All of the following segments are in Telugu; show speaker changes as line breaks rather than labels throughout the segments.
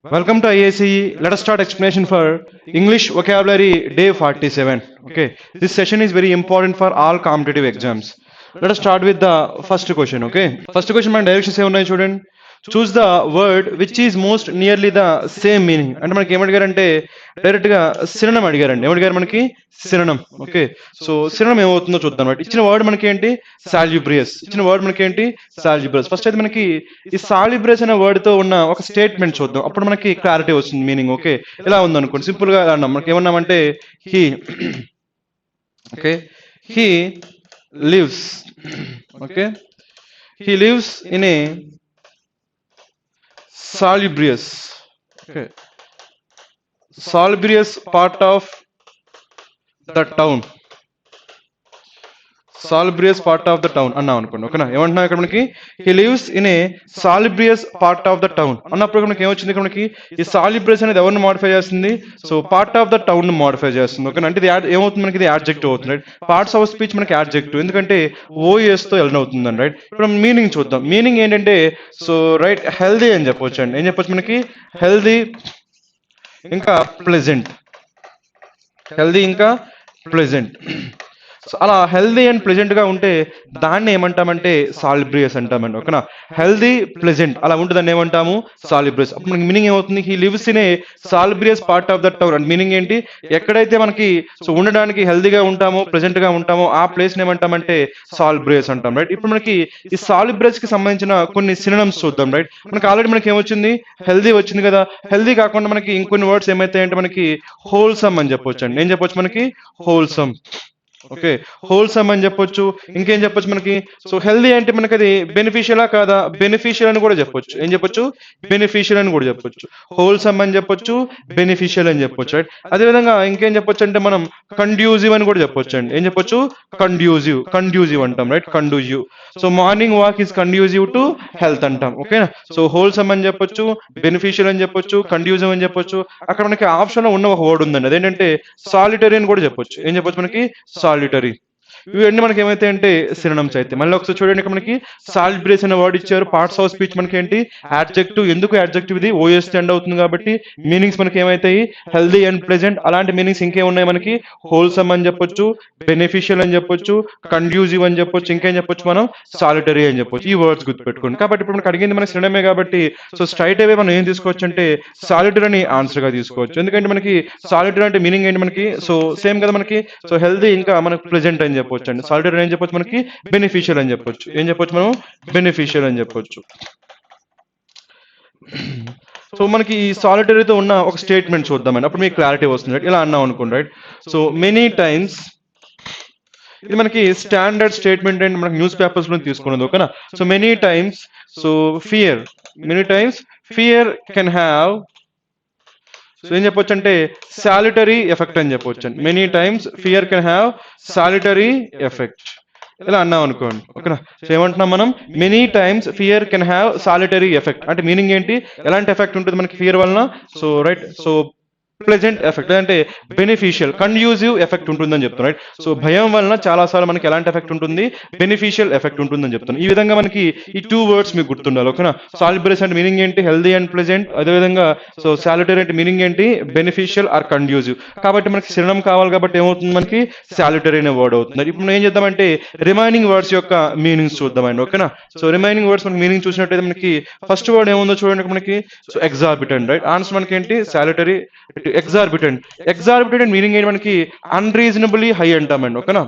Welcome to IACE. Let us start explanation for English vocabulary day 47. Okay, this session is very important for all competitive exams. Let us start with the first question. Okay, first question మన డైరెక్షన్స్ ఏమున్నాయి చూడండి. Choose the word which is most nearly the same meaning. అంటే మనకి ఏమడిగారంటే డైరెక్ట్ గా సినోనిమ్ అడిగారండి. ఏమడిగారు మనకి సినోనిమ్. ఓకే, సో సినోనిమ్ ఏమవుతుందో చూద్దాం అన్నమాట. ఇచ్చిన వర్డ్ మనకి ఏంటి సాల్యుబ్రియస్. ఇచ్చిన వర్డ్ మనకి ఏంటి సాల్యుబ్రియస్. ఫస్ట్ అయితే మనకి ఈ సాల్యుబ్రియస్ అనే వర్డ్ తో ఉన్న ఒక స్టేట్మెంట్ చూద్దాం, అప్పుడు మనకి క్లారిటీ వస్తుంది మీనింగ్. ఓకే, ఇలా ఉందనుకోండి, సింపుల్ గా అన్నాం. మనకి ఏమన్నామంటే he, okay, he lives, okay, he lives in a salubrious, okay, salubrious part of the town, salubrious part of the town అన్నాం అనుకోండి. ఓకేనా, ఏమంటున్నాం ఇక్కడ మనకి he lives in a salubrious part of the town అన్నప్పుడు మనకి ఏమొచ్చింది, ఇక్కడ మనకి ఈ సాలిబ్రియస్ అనేది ఎవరిని మోడిఫై చేస్తుంది, so part of the town ని మోడిఫై చేస్తుంది. ఓకేనా, అంటే ఇది ఏమవుతుంది మనకి, ఇది యాడ్జెక్టివ్ అవుతుంది. రైట్, పార్ట్స్ ఆఫ్ స్పీచ్ మనకి యాడ్జెక్టివ్, ఎందుకంటే ఓఎస్ తో ఎల్న్ అవుతుందండి. రైట్, ఇప్పుడు మీనింగ్ చూద్దాం. మీనింగ్ ఏంటంటే సో రైట్ హెల్దీ అని చెప్పొచ్చు అండి. ఏం చెప్పొచ్చు మనకి హెల్దీ ఇంకా ప్లెజెంట్, హెల్దీ ఇంకా ప్లెజెంట్. సో అలా హెల్దీ అండ్ ప్లెజెంట్ గా ఉంటే దాన్ని ఏమంటామంటే సాలిబ్రియస్ అంటామండి. ఓకేనా, హెల్దీ ప్లెజెంట్ అలా ఉంటే దాన్ని ఏమంటాము సాలిబ్రియస్. అప్పుడు మనకి మీనింగ్ ఏమవుతుంది, he lives in a salubrious part of the town. అంటే మీనింగ్ ఏంటి, ఎక్కడైతే మనకి సో ఉండడానికి హెల్దీగా ఉంటామో ప్లెజెంట్ గా ఉంటామో ఆ ప్లేస్ ని ఏమంటామంటే సాలిబ్రియస్ అంటాం. రైట్, ఇప్పుడు మనకి ఈ సాలిబ్రియస్ కి సంబంధించిన కొన్ని సినోనిమ్స్ చూద్దాం. రైట్, మనకి ఆల్రెడీ మనకి ఏమొచ్చింది హెల్దీ వచ్చింది కదా. హెల్దీ కాకుండా మనకి ఇంకొన్ని వర్డ్స్ ఏమైతాయంటే మనకి హోల్సమ్ అని చెప్పొచ్చు అండి. ఏం చెప్పొచ్చు మనకి హోల్సమ్. ఓకే, హోల్సమ్ అని చెప్పొచ్చు. ఇంకేం చెప్పొచ్చు మనకి, సో హెల్దీ అంటే మనకి అది బెనిఫిషియలా కాదా, బెనిఫిషియల్ అని కూడా చెప్పొచ్చు. ఏం చెప్పొచ్చు, బెనిఫిషియల్ అని కూడా చెప్పొచ్చు. హోల్సమ్ అని చెప్పొచ్చు, బెనిఫిషియల్ అని చెప్పొచ్చు. రైట్, అదేవిధంగా ఇంకేం చెప్పొచ్చు అంటే మనం కండ్యూజివ్ అని కూడా చెప్పొచ్చు అండి. ఏం చెప్పొచ్చు, కండ్యూజివ్, కండ్యూజివ్ అంటాం. Right, conducive. So morning walk is conducive to health అంటాం. ఓకేనా, సో హోల్సమ్ అని చెప్పొచ్చు, బెనిఫిషియల్ అని చెప్పొచ్చు, కండ్యూజివ్ అని చెప్పొచ్చు. అక్కడ మనకి ఆప్షన్ లో ఉన్న ఒక వర్డ్ ఉందండి, అదేంటంటే సాలిటరీ అని కూడా చెప్పొచ్చు. ఏం చెప్పొచ్చు మనకి సాలిటరీ. ఇవన్నీ మనకి ఏమైతే అంటే సినోనిమ్స్ అయితే. మళ్ళీ ఒకసారి చూడండి, ఇక్కడ మనకి సాలిబ్రియస్ అనే వర్డ్ ఇచ్చారు. పార్ట్స్ ఆఫ్ స్పీచ్ మనకి ఏంటి యాడ్జెక్టివ్. ఎందుకు యాడ్జెక్టివ్, ఇది ఓఎస్ ఎండ్ అవుతుంది కాబట్టి మీనింగ్స్ మనకి ఏమైతాయి హెల్దీ అండ్ ప్లెజెంట్. అలాంటి మీనింగ్స్ ఇంకేమున్నాయి మనకి హోల్సమ్ అని చెప్పొచ్చు, బెనిఫిషియల్ అని చెప్పొచ్చు, కండ్యూజివ్ అని చెప్పొచ్చు, ఇంకేం చెప్పొచ్చు మనం సాలిటరీ అని చెప్పొచ్చు. ఈ వర్డ్స్ గుర్తుపెట్టుకోండి. కాబట్టి ఇప్పుడు మనకి అడిగింది మన సినోనిమే కాబట్టి సో స్ట్రైట్ అవే మనం ఏం తీసుకోవచ్చు అంటే సాలిటరీ అని ఆన్సర్ గా తీసుకోవచ్చు. ఎందుకంటే మనకి సాలిటరీ అంటే మీనింగ్ ఏంటి మనకి సో సేమ్ కదా మనకి, సో హెల్దీ ఇంకా మనకి ప్లెజెంట్ అని చెప్పొచ్చు అండి. సాలిటరీ ఏం చెప్పొచ్చు మనకి బెనిఫిషియల్ అని చెప్పొచ్చు. ఏం చెప్పొచ్చు మనం బెనిఫిషియల్ అని చెప్పొచ్చు. సో మనకి ఈ సాలిటరీతో ఉన్న ఒక స్టేట్మెంట్ చూద్దామండి, అప్పుడు మీకు క్లారిటీ వస్తుంది. రైట్, ఇలా అన్నాం అనుకోండి. రైట్, సో మెనీ టైమ్స్, ఇది మనకి స్టాండర్డ్ స్టేట్మెంట్ అండ్ మనకి న్యూస్ పేపర్స్ లో తీసుకున్నది. ఓకేనా, so many times, so fear, many times fear can have, so ఏం చెప్పొచ్చు అంటే సాలిటరీ ఎఫెక్ట్ అని చెప్పొచ్చు అండి. Many times fear can have solitary effect, ఇలా అన్నాం అనుకోండి. ఓకేనా, సో ఏమంటున్నాం మనం many times fear can have solitary effect అంటే మీనింగ్ ఏంటి, ఎలాంటి ఎఫెక్ట్ ఉంటుంది మనకి ఫియర్ వలన, so right, so pleasant effect అంటే బెనిఫిషియల్ కండ్యూజివ్ ఎఫెక్ట్ ఉంటుందని చెప్తాను. రైట్, సో భయం వలన చాలా సార్లు మనకి ఎలాంటి ఎఫెక్ట్ ఉంటుంది బెనిఫిషియల్ ఎఫెక్ట్ ఉంటుందని చెప్తాను. ఈ విధంగా మనకి ఈ టూ వర్డ్స్ మీకు గుర్తుండాలి. ఓకేనా, సాలిబ్రియస్ అంటే మీనింగ్ ఏంటి హెల్దీ అండ్ ప్లెజెంట్, అదేవిధంగా సో సాలిటరీ అంటే మీనింగ్ ఏంటి బెనిఫిషియల్ ఆర్ కండ్యూజివ్. కాబట్టి మనకి సినోనిమ్ కావాలి కాబట్టి ఏమవుతుంది మనకి సాలిటరీ అనే వర్డ్ అవుతుంది. ఇప్పుడు మనం ఏం చేద్దామంటే రిమైనింగ్ వర్డ్స్ యొక్క మీనింగ్స్ చూద్దామండి. ఓకేనా, సో రిమైనింగ్ వర్డ్స్ మనకి మీనింగ్ చూసినట్టయితే మనకి ఫస్ట్ వర్డ్ ఏముందో చూడండి మనకి, సో ఎగ్జార్బిటెంట్. రైట్, ఆన్సర్ మనకి ఏంటి సాలిటరీ. ఎగ్జార్బిటెంట్, ఎగ్జార్బిటెంట్ మీనింగ్ ఏంటి మనకి అన్రీజనబుల్లీ హై అంటామండి. ఓకేనా,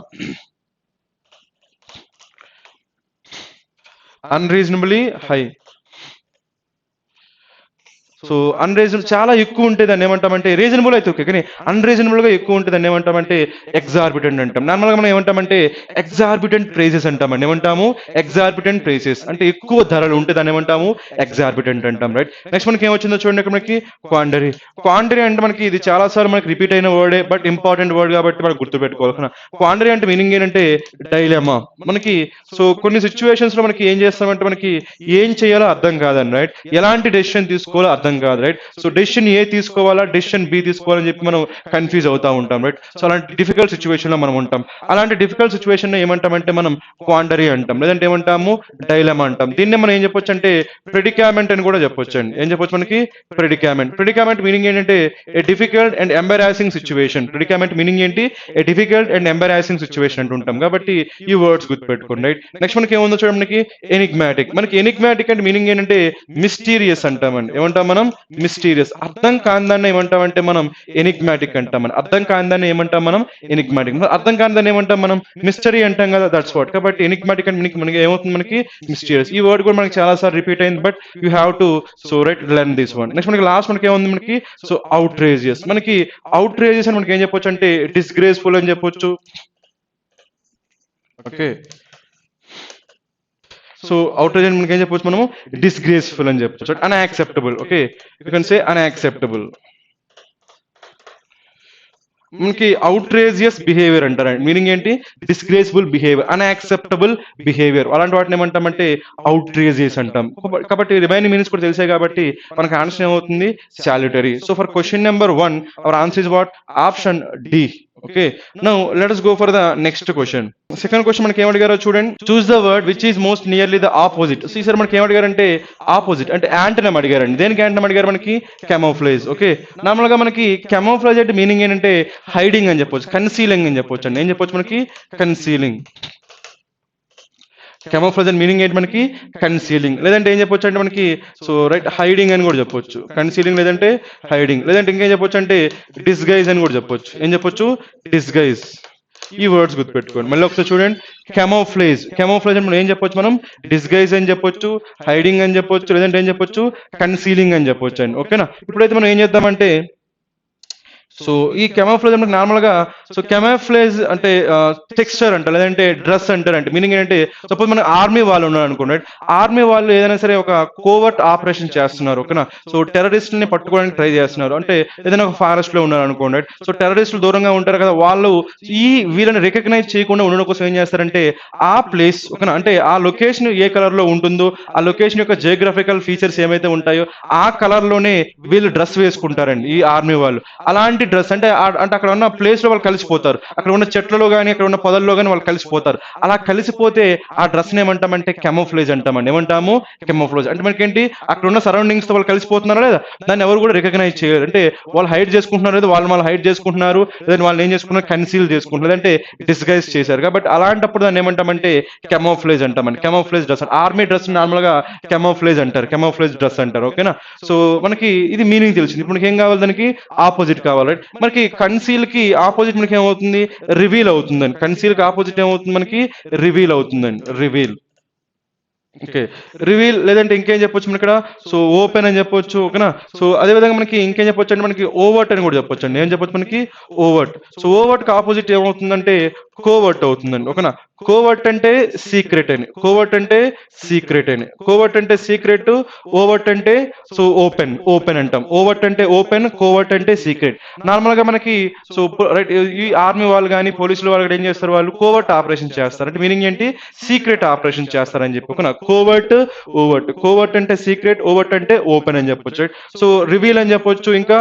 అన్రీజనబుల్లీ హై. సో అన్రీజనబుల్ చాలా ఎక్కువ ఉంటే దాన్ని ఏమంటామంటే రీజనబుల్ అయితే ఓకే, కానీ అన్రీజనబుల్ గా ఎక్కువ ఉంటే దాన్ని ఏమంటామంటే ఎగ్జార్బిటెంట్ అంటాం. నార్మల్ గా మనం ఏమంటామంటే ఎగ్జార్బిటెంట్ ప్రైజెస్ అంటామండి. ఏమంటాము ఎగ్జార్బిటెంట్ ప్రైజెస్ అంటే ఎక్కువ ధరలు ఉంటే దాన్ని ఏమంటాము ఎగ్జార్బిటెంట్ అంటాం. రైట్, నెక్స్ట్ మనకి ఏమొచ్చిందో చూడండి ఇక్కడ మనకి క్వాండరీ. క్వాండరీ అంటే మనకి ఇది చాలా సార్లు మనకి రిపీట్ అయిన వర్డే, బట్ ఇంపార్టెంట్ వర్డ్ కాబట్టి మనం గుర్తుపెట్టుకోవాలి. క్వాండరీ అంటే మీనింగ్ ఏంటంటే డైలమా. మనకి సో కొన్ని సిచ్యువేషన్స్ లో మనకి ఏం చేస్తామంటే మనకి ఏం చేయాలో అర్థం కాదండి. రైట్, ఎలాంటి డెసిషన్ తీసుకోవాలో అర్థం అర్థం కాదు, రైట్? సో డెసిషన్ ఏ తీసుకోవాలా, డెసిషన్ బి తీసుకోవాలని చెప్పి మనం కన్ఫ్యూజ్ అవుతా ఉంటాం, రైట్? సో అలాంటి డిఫికల్ట్ సిచ్యువేషన్ లో మనం ఉంటాం. అలాంటి డిఫికల్ట్ సిచ్యువేషన్ ఏమంటామంటే మనం క్వాండరీ అంటాం, లేదంటే ఏమంటాము డైలమా అంటాం. దీన్ని మనం ఏం చెప్పొచ్చు అంటే ప్రెడికామెంట్ అని కూడా చెప్పొచ్చు అండి. ఏం చెప్పొచ్చు మనకి ప్రెడికామెంట్. ప్రెడికామెంట్ మీనింగ్ ఏంటంటే a difficult and embarrassing situation. Predicament meaning ఏంటి? A difficult and embarrassing situation అంటుంటాం. కాబట్టి ఈ వర్డ్స్ గుర్తుపెట్టుకోండి, రైట్? నెక్స్ట్ మనకి ఏముందో చూడండి, మనకి ఎనిగ్మాటిక్. మనకి ఎనిగ్మాటిక్ అంటే మీనింగ్ ఏంటంటే మిస్టీరియస్ అంటామండి. ఏమంటాం మనం? మిస్టీరియస్. అర్థం కాందాన్ని ఏమంటామంటే మనం ఎనిగ్మాటిక్ అంటామని. అర్థం కాందాన్ని ఏమంటాం మనం? ఎనిగ్మాటిక్. అర్థం కాందాన్ని ఏమంటాం మనం? మిస్టరీ అంటాం కదా, దట్స్ వాట్. కాబట్టి ఎనిగ్మాటిక్ అంటే మనకి ఏమవుతుంది? మనకి మిస్టీరియస్. ఈ వర్డ్ కూడా మనకి చాలా సార్లు రిపీట్ అయింది, but you have to so right learn this one. Next మనకి లాస్ట్ మనకి ఏముంది? మనకి సో అవుట్రేజియస్. మనకి అవుట్రేజియస్ అని మనకి ఏం చెప్పొచ్చు అంటే డిస్గ్రేస్ఫుల్ అని చెప్పొచ్చు. ఓకే, సో అవుట్రేజ్ అని మనకి ఏం చెప్పొచ్చు మనము? డిస్గ్రేస్ఫుల్ అని చెప్పొచ్చు. Unacceptable. Okay, you can say unacceptable. మనకి అవుట్రేజియస్ బిహేవియర్ అంటారండి. మీనింగ్ ఏంటి? Disgraceful behaviour, unacceptable behaviour. అలాంటి వాటిని ఏమంటామంటే అవుట్రేజియస్ అంటాం. కాబట్టి రిమైనింగ్ మీనింగ్స్ కూడా తెలిసాయి కాబట్టి మనకు ఆన్సర్ ఏమవుతుంది? Salutary. So for question number 1 our answer is what? Option D. Okay, now let us go for the next question. Second question మనకి ఏమడిగారో చూడండి. Choose the word which is most nearly the opposite. So ఈసారి మనకి ఏమడిగారంటే ఆపోజిట్ అంటే యాంటనమ్ అడిగారండి. దేనికి యాంటనమ్ అడిగారు? మనకి కెమోఫ్లేజ్. ఓకే, నార్మల్ గా మనకి కెమోఫ్లేజ్ అంటే మీనింగ్ ఏంటంటే హైడింగ్ అని చెప్పొచ్చు, కన్సీలింగ్ అని చెప్పొచ్చు అండి. ఏం చెప్పొచ్చు మనకి? కన్సీలింగ్. కెమోఫ్లేజ్ అని మీనింగ్ ఏంటి? మనకి కన్సీలింగ్. లేదంటే ఏం చెప్పొచ్చు అంటే మనకి సో రైట్ హైడింగ్ అని కూడా చెప్పొచ్చు. కన్సీలింగ్ లేదంటే హైడింగ్. లేదంటే ఇంకేం చెప్పొచ్చు అంటే డిస్గైజ్ అని కూడా చెప్పొచ్చు. ఏం చెప్పొచ్చు? డిస్గైజ్. ఈ వర్డ్స్ గుర్తుపెట్టుకోండి. మళ్ళీ ఒకసారి చూడండి. కెమోఫ్లేజ్. కెమోఫ్లేజ్ అంటే మనం ఏం చెప్పొచ్చు? మనం డిస్గైజ్ అని చెప్పొచ్చు, హైడింగ్ అని చెప్పొచ్చు, లేదంటే ఏం చెప్పొచ్చు? కన్సీలింగ్ అని చెప్పొచ్చు అండి. ఓకేనా? ఇప్పుడైతే మనం ఏం చేద్దామంటే సో ఈ కెమోఫ్లేజ్ మనకి నార్మల్ గా సో కెమోఫ్లేజ్ అంటే టెక్స్చర్ అంట, లేదంటే డ్రెస్ అంటారు. అంటే మీనింగ్ ఏంటంటే సపోజ్ మన ఆర్మీ వాళ్ళు ఉన్నారు అనుకోండి, ఆర్మీ వాళ్ళు ఏదైనా సరే ఒక కోవర్ట్ ఆపరేషన్ చేస్తున్నారు. ఓకేనా? సో టెర్రరిస్టుల్ని పట్టుకోవడానికి ట్రై చేస్తున్నారు. అంటే ఏదైనా ఒక ఫారెస్ట్ లో ఉన్నారు అనుకోండి, సో టెర్రరిస్టులు దూరంగా ఉంటారు కదా, వాళ్ళు ఈ వీళ్ళని రికగ్నైజ్ చేయకుండా ఉండడం కోసం ఏం చేస్తారంటే ఆ ప్లేస్ ఓకేనా అంటే ఆ లొకేషన్ ఏ కలర్ లో ఉంటుందో, ఆ లొకేషన్ యొక్క జియోగ్రఫికల్ ఫీచర్స్ ఏమైతే ఉంటాయో ఆ కలర్ లోనే వీళ్ళు డ్రెస్ వేసుకుంటారండి ఈ ఆర్మీ వాళ్ళు. అలాంటి డ్రెస్ అంటే అంటే అక్కడ ఉన్న ప్లేస్ లో వాళ్ళు కలిసిపోతారు. అక్కడ ఉన్న చెట్లలో కానీ అక్కడ ఉన్న పొదల్లో కానీ వాళ్ళు కలిసిపోతారు. అలా కలిసిపోతే ఆ డ్రెస్ ఏమంటామంటే కెమోఫ్లేజ్ అంటామండి. ఏమంటాము? కెమోఫ్లేజ్. అంటే మనకేంటి అక్కడ ఉన్న సరౌండింగ్స్ తో వాళ్ళు కలిసిపోతున్నారా లేదా, దాన్ని ఎవరు కూడా రికగ్నైజ్ చేయరు. అంటే వాళ్ళు హైడ్ చేసుకుంటున్నారు లేదా వాళ్ళు హైడ్ చేసుకుంటున్నారు, లేదంటే వాళ్ళు ఏం చేసుకున్నారు? కన్సీల్ చేసుకుంటున్నారు, లేదంటే డిస్గైజ్ చేశారు. కాబట్టి అలాంటప్పుడు దాన్ని ఏమంటామంటే కెమోఫ్లేజ్ అంటామండి. కెమోఫ్లేజ్ డ్రెస్. ఆర్మీ డ్రెస్ నార్మల్ గా కెమోఫ్లేజ్ అంటారు, కెమోఫ్లేజ్ డ్రెస్ అంటారు. ఓకేనా? సో మనకి ఇది మీనింగ్ తెలిసింది. ఇప్పుడు మనకి ఏం కావాలి? దానికి ఆపోజిట్ కావాలి. మనకి కన్సీల్ కి ఆపోజిట్ మనకి ఏమవుతుంది? రివీల్ అవుతుందండి. కన్సీల్ కి ఆపోజిట్ ఏమవుతుంది? మనకి రివీల్ అవుతుందండి. రివీల్. Okay, reveal. లేదంటే ఇంకేం చెప్పొచ్చు మనం ఇక్కడ? సో ఓపెన్ అని చెప్పొచ్చు. ఓకేనా? సో అదే విధంగా మనకి ఇంకేం చెప్పొచ్చు అంటే మనకి ఓవర్ట్ అని కూడా చెప్పొచ్చు అండి. ఏం చెప్పొచ్చు మనకి? ఓవర్ట్. సో ఓవర్ట్ కి ఆపోజిట్ ఏమవుతుందంటే కోవర్ట్ అవుతుందండి. ఓకేనా? కోవర్ట్ అంటే సీక్రెట్ అని, కోవర్ట్ అంటే సీక్రెట్ అని, కోవర్ట్ అంటే సీక్రెట్, ఓవర్ట్ అంటే సో ఓపెన్. ఓపెన్ అంటాం. ఓవర్ట్ అంటే ఓపెన్, కోవర్ట్ అంటే సీక్రెట్. నార్మల్ గా మనకి సో రైట్ ఈ ఆర్మీ వాళ్ళు కానీ పోలీసులు వాళ్ళు ఏం చేస్తారు? వాళ్ళు కోవర్ట్ ఆపరేషన్ చేస్తారు. అంటే మీనింగ్ ఏంటి? సీక్రెట్ ఆపరేషన్ చేస్తారని చెప్పి. ఓకేనా? Covert, overt. కోవర్ట్ అంటే సీక్రెట్, ఓవర్ట్ అంటే ఓపెన్ అని చెప్పొచ్చు. సో రివీల్ అని చెప్పొచ్చు, ఇంకా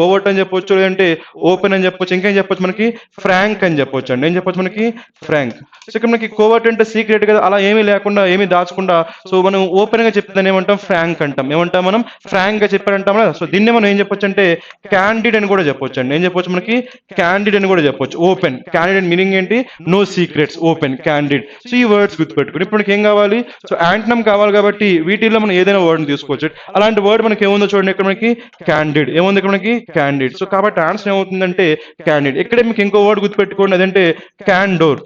ఓవర్ట్ అని చెప్పొచ్చు, లేదంటే ఓపెన్ అని చెప్పొచ్చు. ఇంకేం చెప్పొచ్చు? మనకి ఫ్రాంక్ అని చెప్పొచ్చు అండి. ఏం చెప్పొచ్చు? మనకి ఫ్రాంక్. సో ఇక్కడ మనకి కోవర్ట్ అంటే సీక్రెట్ కదా, అలా ఏమీ లేకుండా ఏమీ దాచకుండా సో మనం ఓపెన్ గా చెప్తాను ఏమంటాం? ఫ్రాంక్ అంటాం. ఏమంటాం మనం? ఫ్రాంక్ గా చెప్పారంటాం కదా. సో దీన్ని మనం ఏం చెప్పొచ్చు అంటే క్యాండిడ్ అని కూడా చెప్పొచ్చు అండి. ఏం చెప్పొచ్చు? మనకి క్యాండిడ్ అని కూడా చెప్పొచ్చు. ఓపెన్. క్యాండిడ్ మీనింగ్ ఏంటి? No secrets. Open, candid. So ఈ వర్డ్స్ గుర్తుపెట్టుకుని ఇప్పుడు మనకి ఏం కావాలి? సో యాంటనమ్ కావాలి కాబట్టి వీటిల్లో మనం ఏదైనా వర్డ్ తీసుకోవచ్చు. అలాంటి వర్డ్ మనకి ఏముందో చూడండి. ఇక్కడ మనకి క్యాండిడ్. ఏముంది ఇక్కడ మనకి? క్యాండిడ్. సో కాబట్టి ఆన్సర్ ఏమవుతుందంటే క్యాండిడ్. ఇక్కడే మీకు ఇంకో వర్డ్ గుర్తుపెట్టుకోండి, అదంటే క్యాండోర్.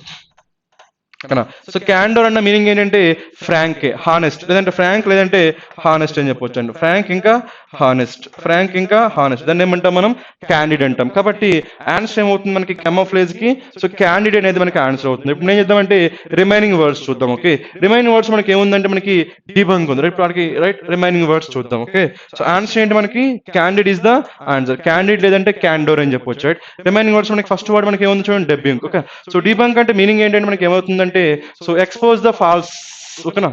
సో క్యాండోర్ అన్న మీనింగ్ ఏంటంటే ఫ్రాంక్, హానెస్ట్, లేదంటే ఫ్రాంక్ లేదంటే హానెస్ట్ అని చెప్పొచ్చు అండి. ఫ్రాంక్ ఇంకా హానెస్ట్, ఫ్రాంక్ ఇంకా హానెస్ట్, దాన్ని ఏమంటాం మనం? క్యాండిడ్ అంటాం. కాబట్టి ఆన్సర్ ఏమవుతుంది మనకి కెమోఫ్లేజ్ కి? సో క్యాండిడ్ అనేది మనకి ఆన్సర్ అవుతుంది. ఇప్పుడు ఏం చేద్దామంటే రిమైనింగ్ వర్డ్స్ చూద్దాం. ఓకే, రిమైనింగ్ వర్డ్స్ మనకి ఏముందంటే మనకి డిబంక్ ఉంది. రైట్, మనకి రైట్ రిమైనింగ్ వర్డ్స్ చూద్దాం. ఓకే, సో ఆన్సర్ ఏంటి మనకి? Candid is the answer. Candid లేదంటే క్యాండోర్ అని చెప్పొచ్చు. రైట్, రిమైనింగ్ వర్డ్స్ మనకి ఫస్ట్ వర్డ్ మనకి ఏముంది చూడండి? డెబ్యూంక్. ఓకే, సో డిబంక్ అంటే మీనింగ్ ఏంటంటే మనకి ఏమవుతుందంటే సో ఎక్స్పోజ్ ద ఫాల్స్. ఓకేనా?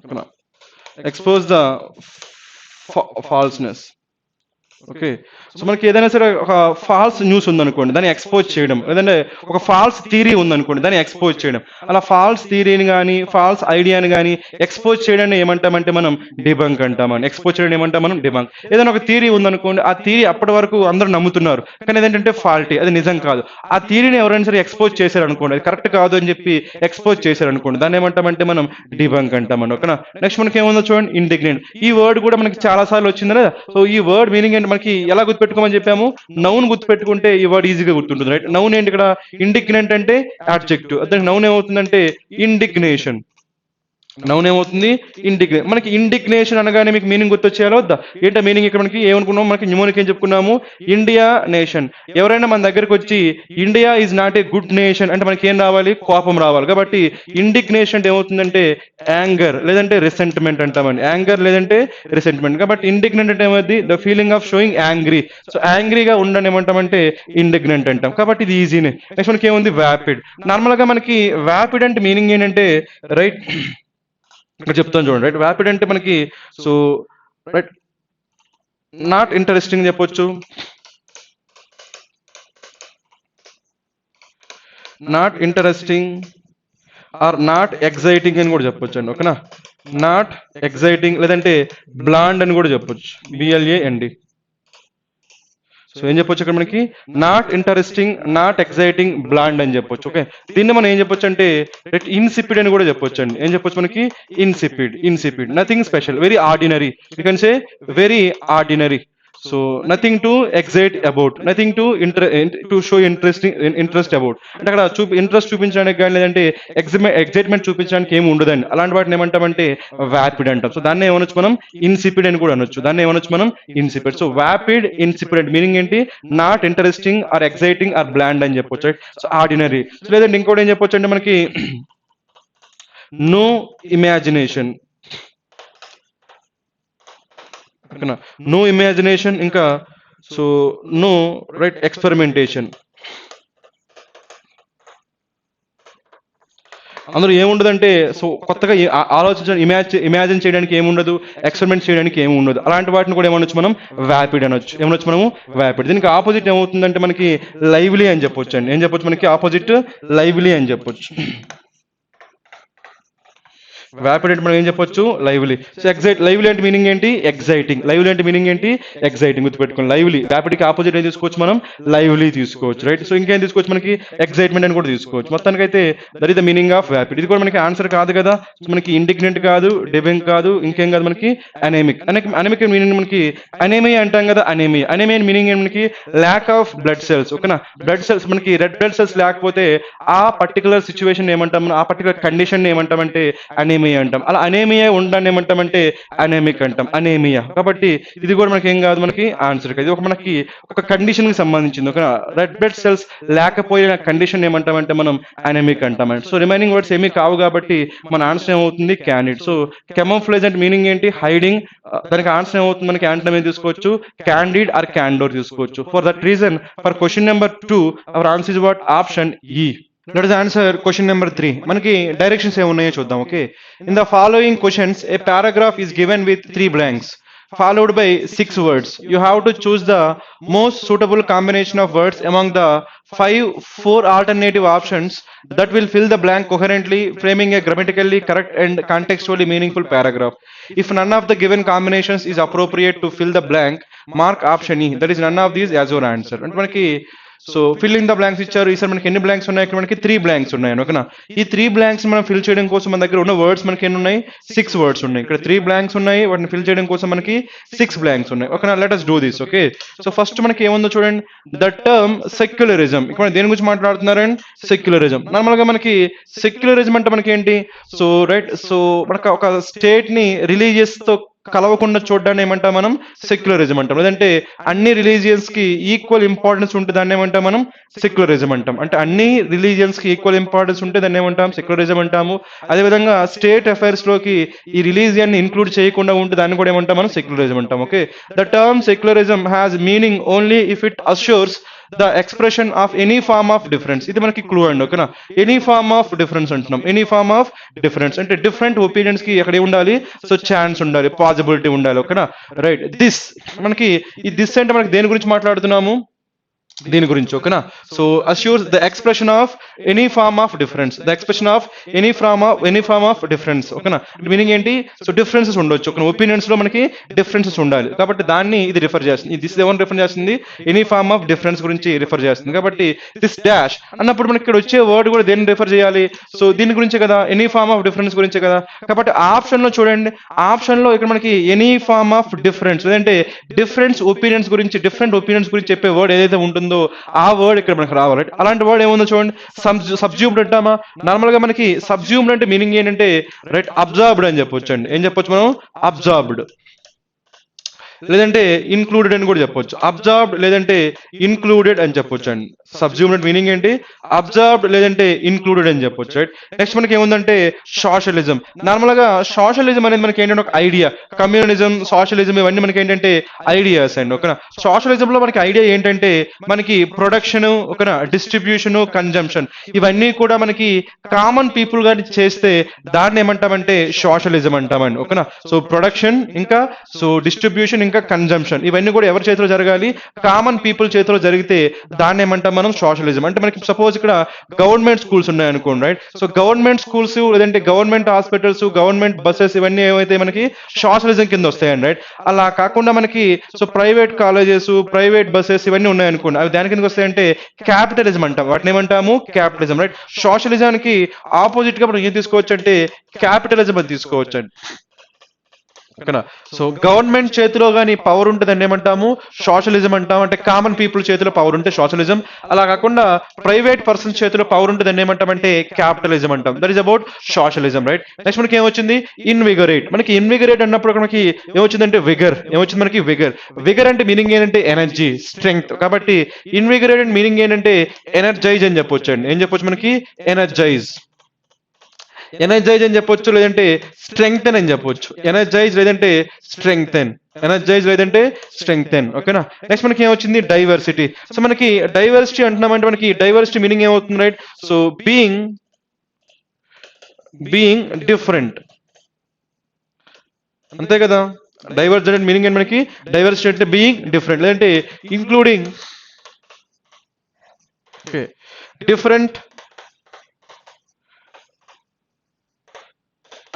ఓకేనా, ఎక్స్పోజ్ ద ఫాల్స్నెస్. ఓకే, సో మనకి ఏదైనా సరే ఒక ఫాల్స్ న్యూస్ ఉందనుకోండి, దాన్ని ఎక్స్పోజ్ చేయడం, లేదంటే ఒక ఫాల్స్ థీరీ ఉందనుకోండి, దాన్ని ఎక్స్పోజ్ చేయడం. అలా ఫాల్స్ థీరీని కానీ ఫాల్స్ ఐడియాని కానీ ఎక్స్పోజ్ చేయడాన్ని ఏమంటామంటే మనం డిబంక్ అంటామని. ఎక్స్పోజ్ చేయడం ఏమంటాం మనం డిబంక్. ఏదైనా ఒక థీరీ ఉందనుకోండి, ఆ థీరీ అప్పటి వరకు అందరూ నమ్ముతున్నారు, కానీ అదేంటంటే ఫాల్టీ, అది నిజం కాదు. ఆ థీరీని ఎవరైనా సరే ఎక్స్పోజ్ చేశారనుకోండి, అది కరెక్ట్ కాదు అని చెప్పి ఎక్స్పోజ్ చేశారనుకోండి, దాన్ని ఏమంటామంటే మనం డిబంక్ అంటామని. ఓకేనా, నెక్స్ట్ మనకి ఏముందో చూడండి, ఇండిగ్నెంట్. ఈ వర్డ్ కూడా మనకి చాలా సార్లు వచ్చింది కదా. సో ఈ వర్డ్ మీనింగ్ ఏంటి, మనకి ఎలా గుర్తుపెట్టుకోమని చెప్పాము, నౌన్ గుర్తుపెట్టుకుంటే ఈ వర్డ్ ఈజీగా గుర్తుంటుంది. రైట్, నౌన్ ఏంటి ఇక్కడ, ఇండిగ్నెంట్ అంటే యాడ్జెక్టివ్, దానికి నౌన్ ఏమవుతుందంటే ఇండిగ్నేషన్. నౌన్ ఏమవుతుంది, ఇండిగ్నేషన్. మనకి ఇండిగ్నేషన్ అనగానే మీకు మీనింగ్ గుర్తొచ్చేయాలో వద్దా, ఏంటో మీనింగ్ ఇక్కడ మనకి ఏమనుకున్నాం, మనకి న్యూమోనిక్ ఏం చెప్పుకున్నాము, ఇండియా నేషన్. ఎవరైనా మన దగ్గరికి వచ్చి India is not a good nation అంటే మనకి ఏం రావాలి, కోపం రావాలి. కాబట్టి ఇండిగ్నేషన్ అంటే ఏమవుతుందంటే యాంగర్ లేదంటే రిసెంట్మెంట్ అంటామండి, యాంగర్ లేదంటే రిసెంట్మెంట్. కాబట్టి ఇండిగ్నెంట్ అంటే ఏమవుతుంది, the feeling of showing angry. So యాంగ్రీగా ఉండని ఏమంటామంటే ఇండిగ్నెంట్ అంటాం. కాబట్టి ఇది ఈజీనే. నెక్స్ట్ మనకి ఏముంది, వ్యాపిడ్. నార్మల్ గా మనకి వ్యాపిడ్ అంటే మీనింగ్ ఏంటంటే, రైట్ ఇక్కడ చెప్తాను చూడండి. రైట్, వ్యాపిడ్ అంటే మనకి సో రైట్ నాట్ ఇంట్రెస్టింగ్ చెప్పొచ్చు, not interesting or not exciting అని కూడా చెప్పొచ్చు అండి. ఓకేనా, నాట్ ఎగ్జైటింగ్ లేదంటే బ్లాండ్ అని కూడా చెప్పొచ్చు, BLAND. సో ఏం చెప్పొచ్చు ఇక్కడ మనకి, not interesting, not exciting, bland అని చెప్పొచ్చు. ఓకే, దీన్ని మనం ఏం చెప్పొచ్చు అంటే ఇన్సిపిడ్ అని కూడా చెప్పొచ్చు అండి. ఏం చెప్పొచ్చు మనకి, insipid, nothing special, very ordinary. You can say very ordinary. So nothing to excite about, nothing to show interest about. అంటే అక్కడ ఇంట్రెస్ట్ చూపించడానికి కానీ లేదంటే ఎగ్జైట్మెంట్ చూపించడానికి ఏమి ఉండదండి. అలాంటి వాటిని ఏమంటామంటే వ్యాపిడ్ అంటాం. సో దాన్ని ఏమనొచ్చు మనం, ఇన్సిపిడ్ అని కూడా అనొచ్చు. దాన్ని ఏమనొచ్చు మనం, ఇన్సిపిడ్. సో వ్యాపిడ్, ఇన్సిపిడ్ అంటే మీనింగ్ ఏంటి, not interesting or exciting or bland అని చెప్పొచ్చు. So ordinary. సో లేదంటే ఇంకోటి ఏం చెప్పొచ్చు అంటే మనకి నో ఇమాజినేషన్. నో ఇమాజినేషన్, ఇంకా సో నో రైట్ ఎక్స్పెరిమెంటేషన్. అందులో ఏముండదంటే సో కొత్తగా ఇమాజిన్ చేయడానికి ఏముండదు, ఎక్స్పెరిమెంట్ చేయడానికి ఏమి ఉండదు. అలాంటి వాటిని కూడా ఏమనొచ్చు మనం, వ్యాపిడ్ అనొచ్చు. ఏమనొచ్చు మనము, వ్యాపిడ్. దీనికి ఆపోజిట్ ఏమవుతుందంటే మనకి లైవ్లీ అని చెప్పొచ్చు అండి. ఏం చెప్పొచ్చు మనకి ఆపోజిట్, లైవ్లీ అని చెప్పొచ్చు. వ్యాపిడ్ అంటే మనం ఏం చెప్పొచ్చు, లైవ్లీ. సో లైవ్లీ అంటే మీనింగ్ ఏంటి, ఎగ్జైటింగ్. లైవ్లీ అంటే మీనింగ్ ఏంటి, ఎగ్జైటింగ్. గుర్తుపెట్టుకోండి, లైవ్లీ. వ్యాపిడ్కి ఆపోజిట్ ఏం తీసుకోవచ్చు మనం, లైవ్లీ తీసుకోవచ్చు. రైట్, సో ఇంకేం తీసుకోవచ్చు మనకి, ఎగ్జైట్మెంట్ అని కూడా తీసుకోవచ్చు. మొత్తానికి అయితే that is the meaning of vapid. ఇది కూడా మనకి ఆన్సర్ కాదు కదా, మనకి ఇండిగ్నెంట్ కాదు, డిబెంక్ కాదు, ఇంకేం కాదు మనకి అనెమిక్. అనెమిక్ మీనింగ్ మనకి అనేమియా అంటాం కదా, అనేమియా మీనింగ్ ఏంటి మనకి, ల్యాక్ ఆఫ్ బ్లడ్ సెల్స్. ఓకేనా, బ్లడ్ సెల్స్ మనకి రెడ్ బ్లడ్ సెల్స్ లేకపోతే ఆ పర్టికులర్ సిచ్యువేషన్ ఏమంటాం, ఆ పర్టికులర్ కండిషన్ ఏమంటామంటే అనేమియా అంటాం. అలా అనేమియా ఉండాలని ఏమంటామంటే అనేమిక్ అంటాం, అనేమియా. కాబట్టి ఇది కూడా మనకి ఏం కాదు, మనకి ఆన్సర్ కాదు. ఇది ఒక మనకి ఒక కండిషన్ కి సంబంధించింది. ఒక రెడ్ బ్లడ్ సెల్స్ లేకపోయిన కండిషన్ ఏమంటామంటే మనం అనేమిక్ అంటామంటే. సో రిమైనింగ్ వర్డ్స్ ఏమీ కావు కాబట్టి మన ఆన్సర్ ఏమవుతుంది, క్యాండిడ్. సో కెమోఫ్లేజ్ అంటే మీనింగ్ ఏంటి, హైడింగ్. దానికి ఆన్సర్ ఏమవుతుంది మనకి, యాంటమ్ ఏం తీసుకోవచ్చు, క్యాండిడ్ ఆర్ క్యాండోర్ తీసుకోవచ్చు. For that reason for question number 2 hour answer is what, option E. Let us answer question number 3. మనకి డైరెక్షన్స్ ఏమున్నాయో చూద్దాం. Okay, in the following questions A paragraph is given with 3 blanks followed by 6 words. You have to choose the most suitable combination of words among the 4 alternative options that will fill the blank coherently, framing a grammatically correct and contextually meaningful paragraph. If none of the given combinations is appropriate to fill the blank, mark option E, that is none of these as your answer. అంటే మనకి సో ఫిల్లింగ్ ద బ్లాంక్స్ ఇచ్చారు. ఈసారి మనకి ఎన్ని బ్లాంక్స్ ఉన్నాయి, ఇక్కడ మనకి 3 blanks ఉన్నాయి. ఓకేనా, ఈ 3 blanks మనం ఫిల్ చేయడం కోసం మన దగ్గర ఉన్న వర్డ్స్ మనకి ఎన్ని ఉన్నాయి, 6 words ఉన్నాయి. ఇక్కడ 3 blanks ఉన్నాయి, వాటిని ఫిల్ చేయడం కోసం మనకి 6 blanks ఉన్నాయి. ఓకేనా, let us do this. Okay, so first మనకి ఏముందో చూడండి, ద టర్మ్ సెక్యులరిజం. ఇక్కడ దేని గురించి మాట్లాడుతున్నారండి, సెక్యులరిజం. నార్మల్ గా మనకి సెక్యులరిజం అంటే మనకి ఏంటి, సో రైట్, సో మనకి ఒక స్టేట్ ని రిలీజియస్ తో కలవకుండా చూడడాన్ని ఏమంటాం మనం, సెక్యులరిజం అంటాం. లేదంటే అన్ని రిలీజియన్స్ కి ఈక్వల్ ఇంపార్టెన్స్ ఉంటే దాన్ని ఏమంటాం మనం, సెక్యులరిజం అంటాం. అంటే అన్ని రిలీజియన్స్ కి ఈక్వల్ ఇంపార్టెన్స్ ఉంటే దాన్ని ఏమంటాం, సెక్యులరిజం అంటాము. అదేవిధంగా స్టేట్ అఫైర్స్ లోకి ఈ రిలీజియన్ ని ఇంక్లూడ్ చేయకుండా ఉంటే దాన్ని కూడా ఏమంటాం మనం, సెక్యులరిజం అంటాం. Okay, the term secularism has meaning only if it assures the expression of any form of difference. ఇది మనకి క్లూ అండి, ఓకేనా. ఎనీ ఫార్మ్ ఆఫ్ డిఫరెన్స్ అంటున్నాం. ఎనీ ఫార్మ్ ఆఫ్ డిఫరెన్స్ అంటే డిఫరెంట్ ఒపీనియన్స్ కి ఎక్కడ ఉండాలి, సో ఛాన్స్ ఉండాలి, పాసిబిలిటీ ఉండాలి, ఓకేనా. రైట్. దిస్ మనకి ఈ దిస్ అంటే మనకి దేని గురించి మాట్లాడుతున్నాము, దీని గురించి, ఓకేనా. So assures the expression of any form of difference, the expression of any form of difference, ఓకేనా. మీనింగ్ ఏంటి, సో డిఫరెన్సెస్ ఉండొచ్చు, ఓకే. ఒపీనియన్స్ లో మనకి డిఫరెన్సెస్ ఉండాలి కాబట్టి దాన్ని ఇది రిఫర్ చేస్తుంది. దిస్ ఎవరు రిఫర్ చేస్తుంది, ఎనీ ఫార్మ్ ఆఫ్ డిఫరెన్స్ గురించి రిఫర్ చేస్తుంది. కాబట్టి దిస్ డాష్ అన్నప్పుడు మనకి ఇక్కడ వచ్చే వర్డ్ కూడా దేన్ని రిఫర్ చేయాలి, సో దీని గురించే కదా, ఎనీ ఫార్మ్ ఆఫ్ డిఫరెన్స్ గురించే కదా. కాబట్టి ఆప్షన్ లో చూడండి, ఆప్షన్ లో ఇక్కడ మనకి ఎనీ ఫార్మ్ ఆఫ్ డిఫరెన్స్ లేదంటే డిఫరెన్స్ ఒపీనియన్స్ గురించి, డిఫరెంట్ ఒపీనియన్స్ గురించి చెప్పే వర్డ్ ఏదైతే ఉంటుందో ఆ వర్డ్ ఇక్కడ మనకు రావాలి. అలాంటి వర్డ్ ఏముందో చూడండి, సబ్జ్యూమ్డ్ అంటామా. నార్మల్ గా మనకి సబ్జ్యూమ్డ్ అంటే మీనింగ్ ఏంటంటే రైట్ అబ్జార్బ్డ్ అని చెప్పొచ్చు అండి. ఏం చెప్పొచ్చు మనం, అబ్జార్బ్డ్ లేదంటే ఇన్క్లూడెడ్ అని కూడా చెప్పొచ్చు. అబ్జార్బ్డ్ లేదంటే ఇన్క్లూడెడ్ అని చెప్పొచ్చు అండి. సబ్జ్యూమ్డ్ మీనింగ్ ఏంటి, అబ్జార్బ్డ్ లేదంటే ఇన్క్లూడెడ్ అని చెప్పొచ్చు, రైట్. నెక్స్ట్ మనకి ఏముందంటే సోషలిజం. నార్మల్ గా సోషలిజం అనేది మనకి ఏంటంటే ఒక ఐడియా, కమ్యూనిజం, సోషలిజం ఇవన్నీ మనకి ఏంటంటే ఐడియాస్ అండి, ఓకేనా. సోషలిజం లో మనకి ఐడియా ఏంటంటే మనకి ప్రొడక్షన్, ఓకేనా, డిస్ట్రిబ్యూషన్, కన్జంప్షన్ ఇవన్నీ కూడా మనకి కామన్ పీపుల్ గా చేస్తే దాన్ని ఏమంటామంటే సోషలిజం అంటామండి, ఓకేనా. సో ప్రొడక్షన్ ఇంకా సో డిస్ట్రిబ్యూషన్ ఇంకా కన్జంప్షన్ ఇవన్నీ కూడా ఎవరి చేతిలో జరగాలి, కామన్ పీపుల్ చేతిలో జరిగితే దాన్ని ఏమంటాం మనం సోషలిజం. అంటే మనకి సపోజ్ ఇక్కడ గవర్నమెంట్ స్కూల్స్ ఉన్నాయనుకోండి, రైట్. సో గవర్నమెంట్ స్కూల్స్ లేదంటే గవర్నమెంట్ హాస్పిటల్స్, గవర్నమెంట్ బస్సెస్ ఇవన్నీ ఏవైతే మనకి సోషలిజం కింద వస్తాయండి, రైట్. అలా కాకుండా మనకి so private colleges, private buses ఇవన్నీ ఉన్నాయనుకోండి, అవి దాని కిందకి వస్తాయంటే క్యాపిటలిజం అంటాం. వాటిని ఏమంటాము, క్యాపిటలిజం, రైట్. సోషలిజానికి ఆపోజిట్ గా మనం ఏం తీసుకోవచ్చు అంటే క్యాపిటలిజం అని తీసుకోవచ్చు అండి, ఓకేనా. సో గవర్నమెంట్ చేతిలో కానీ పవర్ ఉంటుందని ఏమంటాము, సోషలిజం అంటాం. అంటే కామన్ పీపుల్ చేతిలో పవర్ ఉంటే సోషలిజం. అలా కాకుండా ప్రైవేట్ పర్సన్ చేతిలో పవర్ ఉంటుందని ఏమంటామంటే క్యాపిటలిజం అంటాం. That is about socialism, right. Next మనకి ఏమొచ్చింది, ఇన్విగరేట్. మనకి ఇన్విగరేట్ అన్నప్పుడు మనకి ఏమొచ్చిందంటే విగర్. ఏమొచ్చింది మనకి విగర్. విగర్ అంటే మీనింగ్ ఏంటంటే ఎనర్జీ, స్ట్రెంగ్త్. కాబట్టి ఇన్విగరేట్ మీనింగ్ ఏంటంటే ఎనర్జైజ్ అని చెప్పొచ్చు అండి. ఏం చెప్పొచ్చు మనకి, ఎనర్జైజ్. ఎనర్జైజ్ అని చెప్పొచ్చు లేదంటే స్ట్రెంగ్తెన్ అని చెప్పొచ్చు. ఎనర్జైజ్ లేదంటే స్ట్రెంగ్తెన్, ఎనర్జైజ్ లేదంటే స్ట్రెంగ్తెన్, ఓకేనా. నెక్స్ట్ మనకి ఏమొచ్చింది, డైవర్సిటీ. సో మనకి డైవర్సిటీ అంటున్నామంటే మనకి డైవర్సిటీ మీనింగ్ ఏమవుతుంది, రైట్. సో బీయింగ్ డిఫరెంట్, అంతే కదా. డైవర్సిటీ మీనింగ్ ఏంటి మనకి, డైవర్సిటీ అంటే బీయింగ్ డిఫరెంట్ లేదంటే including different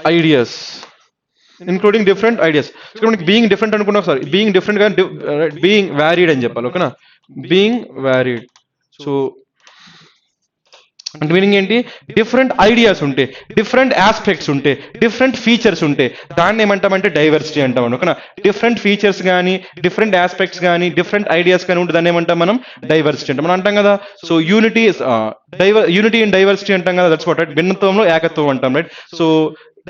ideas, including different ideas. ఇక్కడ మనకి బీయింగ్ డిఫరెంట్ అనుకున్నాం, సారీ బీయింగ్ డిఫరెంట్ కానీ బీయింగ్ వ్యారీడ్ అని చెప్పాలి, ఓకేనా. Being varied. సో అంటే మీనింగ్ ఏంటి, డిఫరెంట్ ఐడియాస్ ఉంటే, డిఫరెంట్ ఆస్పెక్ట్స్ ఉంటే, డిఫరెంట్ ఫీచర్స్ ఉంటే దాన్ని ఏమంటామంటే డైవర్సిటీ అంటాం, ఓకేనా. డిఫరెంట్ ఫీచర్స్ కానీ, డిఫరెంట్ ఆస్పెక్ట్స్ కానీ, డిఫరెంట్ ఐడియాస్ కానీ ఉంటే దాన్ని ఏమంటాం మనం డైవర్సిటీ అంటాం. మనం అంటాం కదా, సో యూనిటీ ఇన్ డైవర్సిటీ అంటాం కదా, దట్స్ వాట్, రైట్. భిన్నత్వంలో ఏకత్వం అంటాం, రైట్. సో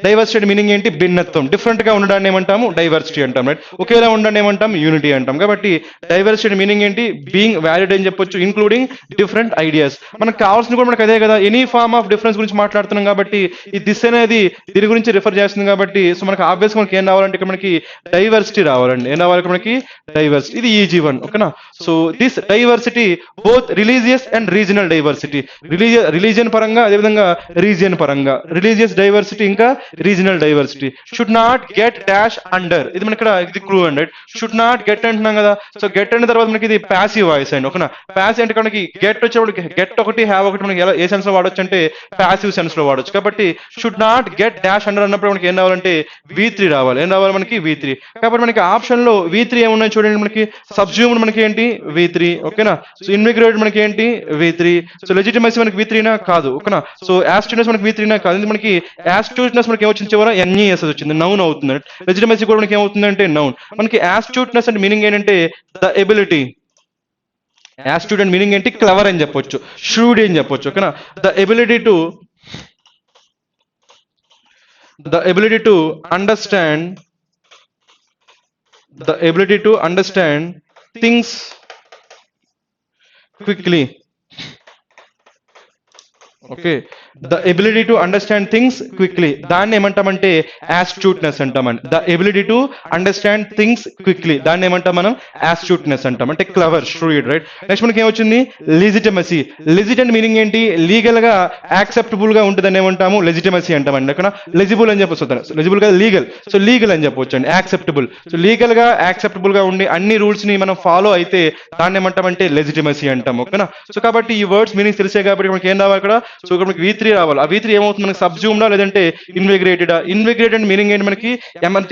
డైవర్సిటీ మీనింగ్ ఏంటి, భిన్నత్వం. డిఫరెంట్ గా ఉండడాన్ని ఏమంటాము డైవర్సిటీ అంటాం, రైట్. ఒకేలా ఉండడాన్ని ఏమంటాం యూనిటీ అంటాం. కాబట్టి డైవర్సిటీ మీనింగ్ ఏంటి, బీయింగ్ వ్యాలిడ్ అని చెప్పొచ్చు, ఇంక్లూడింగ్ డిఫరెంట్ ఐడియాస్. మనకు కావాల్సింది కూడా మనకు అదే కదా, ఎనీ ఫార్మ్ ఆఫ్ డిఫరెన్స్ గురించి మాట్లాడుతున్నాం కాబట్టి ఈ దిస్ అనేది దీని గురించి రిఫర్ చేస్తుంది కాబట్టి సో మనకు ఆబ్వియస్ మనకి ఏం రావాలంటే ఇక్కడ మనకి డైవర్సిటీ రావాలండి. ఏం రావాలి ఇక్కడ మనకి, డైవర్సిటీ. ఇది ఈజీ వన్, ఓకేనా. So this diversity both religious and regional diversity, religion పరంగా అదేవిధంగా రీజియన్ పరంగా, రిలీజియస్ డైవర్సిటీ ఇంకా regional diversity. Should not get dash under, ఇది మనకి ఇక్కడ ఇది క్లూ అండి, షుడ్ నాట్ గెట్ అంటున్నాం కదా. సో గెట్ అన్న తర్వాత మనకి ఇది ప్యాసివ్ వాయిస్ అండి, ఓకేనా. ప్యాసివ్ అంటే మనకి గెట్ వచ్చేవాడికి గెట్ ఒకటి, హ్యావ్ ఒకటి మనకి ఏ సెన్స్ లో వాడొచ్చు అంటే ప్యాసివ్ సెన్స్ లో వాడొచ్చు. కాబట్టి should not get dash under అన్నప్పుడు మనకి ఏం రావాలంటే V3 రావాలి. ఏం రావాలి మనకి, V3. కాబట్టి మనకి ఆప్షన్ లో V3 ఏమున్నాయి చూడండి, మనకి సబ్జ్యూమ్డ్ మనకి ఏంటి V3, ఓకేనా. సో ఇన్విగ్రేటెడ్ మనకి ఏంటి V3. సో లెజిటిమసీ మనకి V3 నా కాదు, ఓకేనా. సో యాస్ట్యూట్నెస్ మనకి V3 నా కాదు. మనకి యాస్ట్యూట్నెస్ మనకి ఏమొచ్చింది చివర NES వచ్చింది, నౌన్ అవుతుంది. లెజిటిమసీ కూడా మనకి ఏమవుతుంది అంటే నౌన్. మనకి యాస్ట్యూట్నెస్ అంటే మీనింగ్ ఏంటంటే ద ఎబిలిటీ. యాస్ట్యూట్ అండ్ మీనింగ్ ఏంటి, క్లవర్ అని చెప్పొచ్చు, ష్రూడ్ అని చెప్పొచ్చు, ఓకేనా. The ability to understand things quickly, okay. The ability to understand things quickly, దాన్ని ఏమంటామంటే యాస్ట్యూట్నెస్ అంటామండి. The ability to understand things quickly, దాన్ని ఏమంటాం మనం యాస్ట్యూట్నెస్ అంటాం, అంటే క్లవర్, ష్రూయిడ్, రైట్. నెక్స్ట్ మనకి ఏమొచ్చింది లెజిటిమసీ. లెజిటెంట్ మీనింగ్ ఏంటి, లీగల్ గా యాక్సెప్టబుల్ గా ఉంటుందని ఏమంటాము లెజిటిమసీ అంటామండి. అక్కడ లెజిబుల్ అని చెప్పొచ్చు, లెజిబుల్ గా లీగల్, సో లీగల్ అని చెప్పొచ్చు అండి. యాక్సెప్టబుల్, సో లీగల్ గా యాక్సెప్టబుల్ గా ఉండి అన్ని రూల్స్ ని మనం ఫాలో అయితే దాన్ని ఏమంటామంటే లెజిటిమసీ అంటాం, ఓకేనా. సో కాబట్టి ఈ వర్డ్స్ మీనింగ్ తెలిసే కాబట్టి మనకి ఏం రావాలి ఇక్కడ, సో ఇక్కడ మనకి V3 రావాలి. ఆ V3 ఏమవుతుంది మనకి సబ్జ్యూమ్డా లేదంటే ఇన్విగ్రేటెడా. ఇన్విగ్రేటెడ్ మీనింగ్ ఏంటి మనకి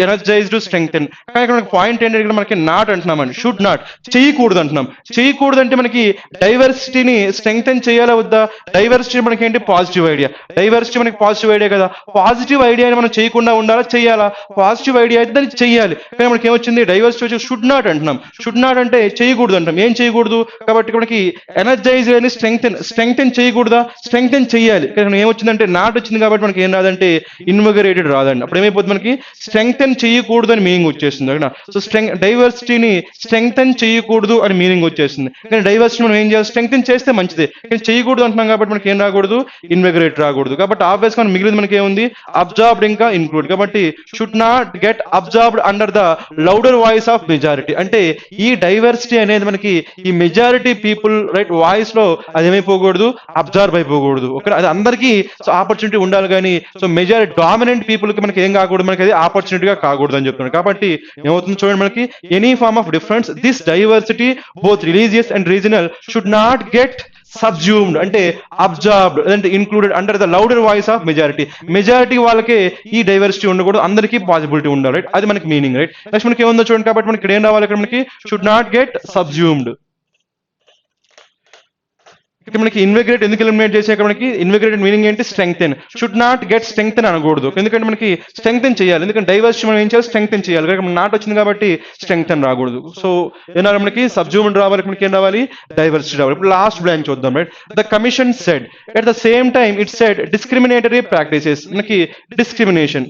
ఎనర్జైజ్డ్, స్ట్రెంగ్తెన్. కానీ ఇక్కడ మనకి పాయింట్ ఏంటంటే ఇక్కడ మనకి నాట్ అంటున్నామండి, షుడ్ నాట్, చేయకూడదు అంటున్నాం. చేయకూడదు అంటే మనకి డైవర్సిటీని స్ట్రెంగ్తెన్ చేయాలా వద్దా, డైవర్సిటీ మనకి ఏంటి పాజిటివ్ ఐడియా, డైవర్సిటీ మనకి పాజిటివ్ ఐడియా కదా, పాజిటివ్ ఐడియాని మనం చేయకుండా ఉండాలా చేయాలా, పాజిటివ్ ఐడియా అయితే దాన్ని చేయాలి. కానీ మనకి ఏమొచ్చింది డైవర్సిటీ వచ్చి షుడ్ నాట్ అంటున్నాం. షుడ్ నాట్ అంటే చేయకూడదు అంటాం, ఏం చేయకూడదు, కాబట్టి మనకి ఎనర్జైజ్ అని స్ట్రెంగ్తెన్ చేయకూడదా, స్ట్రెంగ్తెన్ చేయాలి. కానీ ఏమొచ్చిందంటే నాట్ వచ్చింది కాబట్టి మనకి ఏం రాదంటే ఇన్విగరేటెడ్ రాదండి. అప్పుడు ఏమైపోతుంది మనకి స్ట్రెంగ్తెన్ చేయకూడదు అని మీనింగ్ వచ్చేస్తుంది, ఓకేనా. సో డైవర్సిటీని స్ట్రెంగ్తెన్ చేయకూడదు అని మీనింగ్ వచ్చేస్తుంది. కానీ డైవర్సిటీ మనం ఏం చేయాలి, స్ట్రెంగ్తెన్ చేస్తే మంచిదే, కానీ చేయకూడదు అంటున్నాం కాబట్టి మనకి ఏం రాకూడదు ఇన్విగరేట్ రాకూడదు. కాబట్టి ఆబ్వియస్ గా మిగిలింది మనకి ఏముంది అబ్జార్బ్డ్ ఇంకా ఇంక్లూడ్. కాబట్టి should not get absorbed under the louder voice of majority, అంటే ఈ డైవర్సిటీ అనేది మనకి ఈ మెజారిటీ పీపుల్ రైట్ వాయిస్ లో అది ఏమైపోకూడదు అబ్జర్వ్ అయిపోకూడదు, ఓకే. అది అందరికీ సో ఆపర్చునిటీ ఉండాలి, కానీ సో మెజారిటీ డామినెంట్ పీపుల్ కి మనకి ఏం కాకూడదు, మనకి అది ఆపర్చునిటీగా కాకూడదు అని చెప్తున్నాడు. కాబట్టి ఏమవుతుంది చూడండి మనకి any form of difference this diversity both religious and regional should not get subsumed, అంటే అబ్జార్బ్డ్ అంటే included under the louder voice of majority. Majority వాళ్ళకే ఈ డైవర్సిటీ ఉండకూడదు, అందరికీ పాసిబిలిటీ ఉండాలి, రైట్. అది మనకి మీనింగ్, రైట్. నెక్స్ట్ మనకి ఏముందో చూడండి, కాబట్టి మనకి ఇక్కడ ఏం రావాలి, ఇక్కడ మనకి షుడ్ నాట్ గెట్ సబ్జ్యూమ్డ్. ఇక్కడ మనకి ఇన్విగ్రేట్ ఎందుకు ఎలిమినేట్ చేసే, ఇక్కడ మనకి ఇన్విగ్రేటెడ్ మీనింగ్ ఏంటి strengthen, should not get strengthen అనకూడదు, ఎందుకంటే మనకి స్ట్రెంగ్తెన్ చేయాలి, ఎందుకంటే డైవర్సిటీ మనం ఏం చేయాలి స్ట్రెంగ్తెన్ చేయాలి, ఇక్కడ నాట్ వచ్చింది కాబట్టి స్ట్రెంగ్తెన్ రాకూడదు. సో ఏం రావాలి మనకి సబ్జ్యూమ్డ్ రావాలి, మనకి ఏం రావాలి డైవర్సిటీ రావాలి. ఇప్పుడు లాస్ట్ బ్లాంక్ చూద్దాం, right. The commission said at the same time it said discriminatory practices. మనకి డిస్క్రిమినేషన్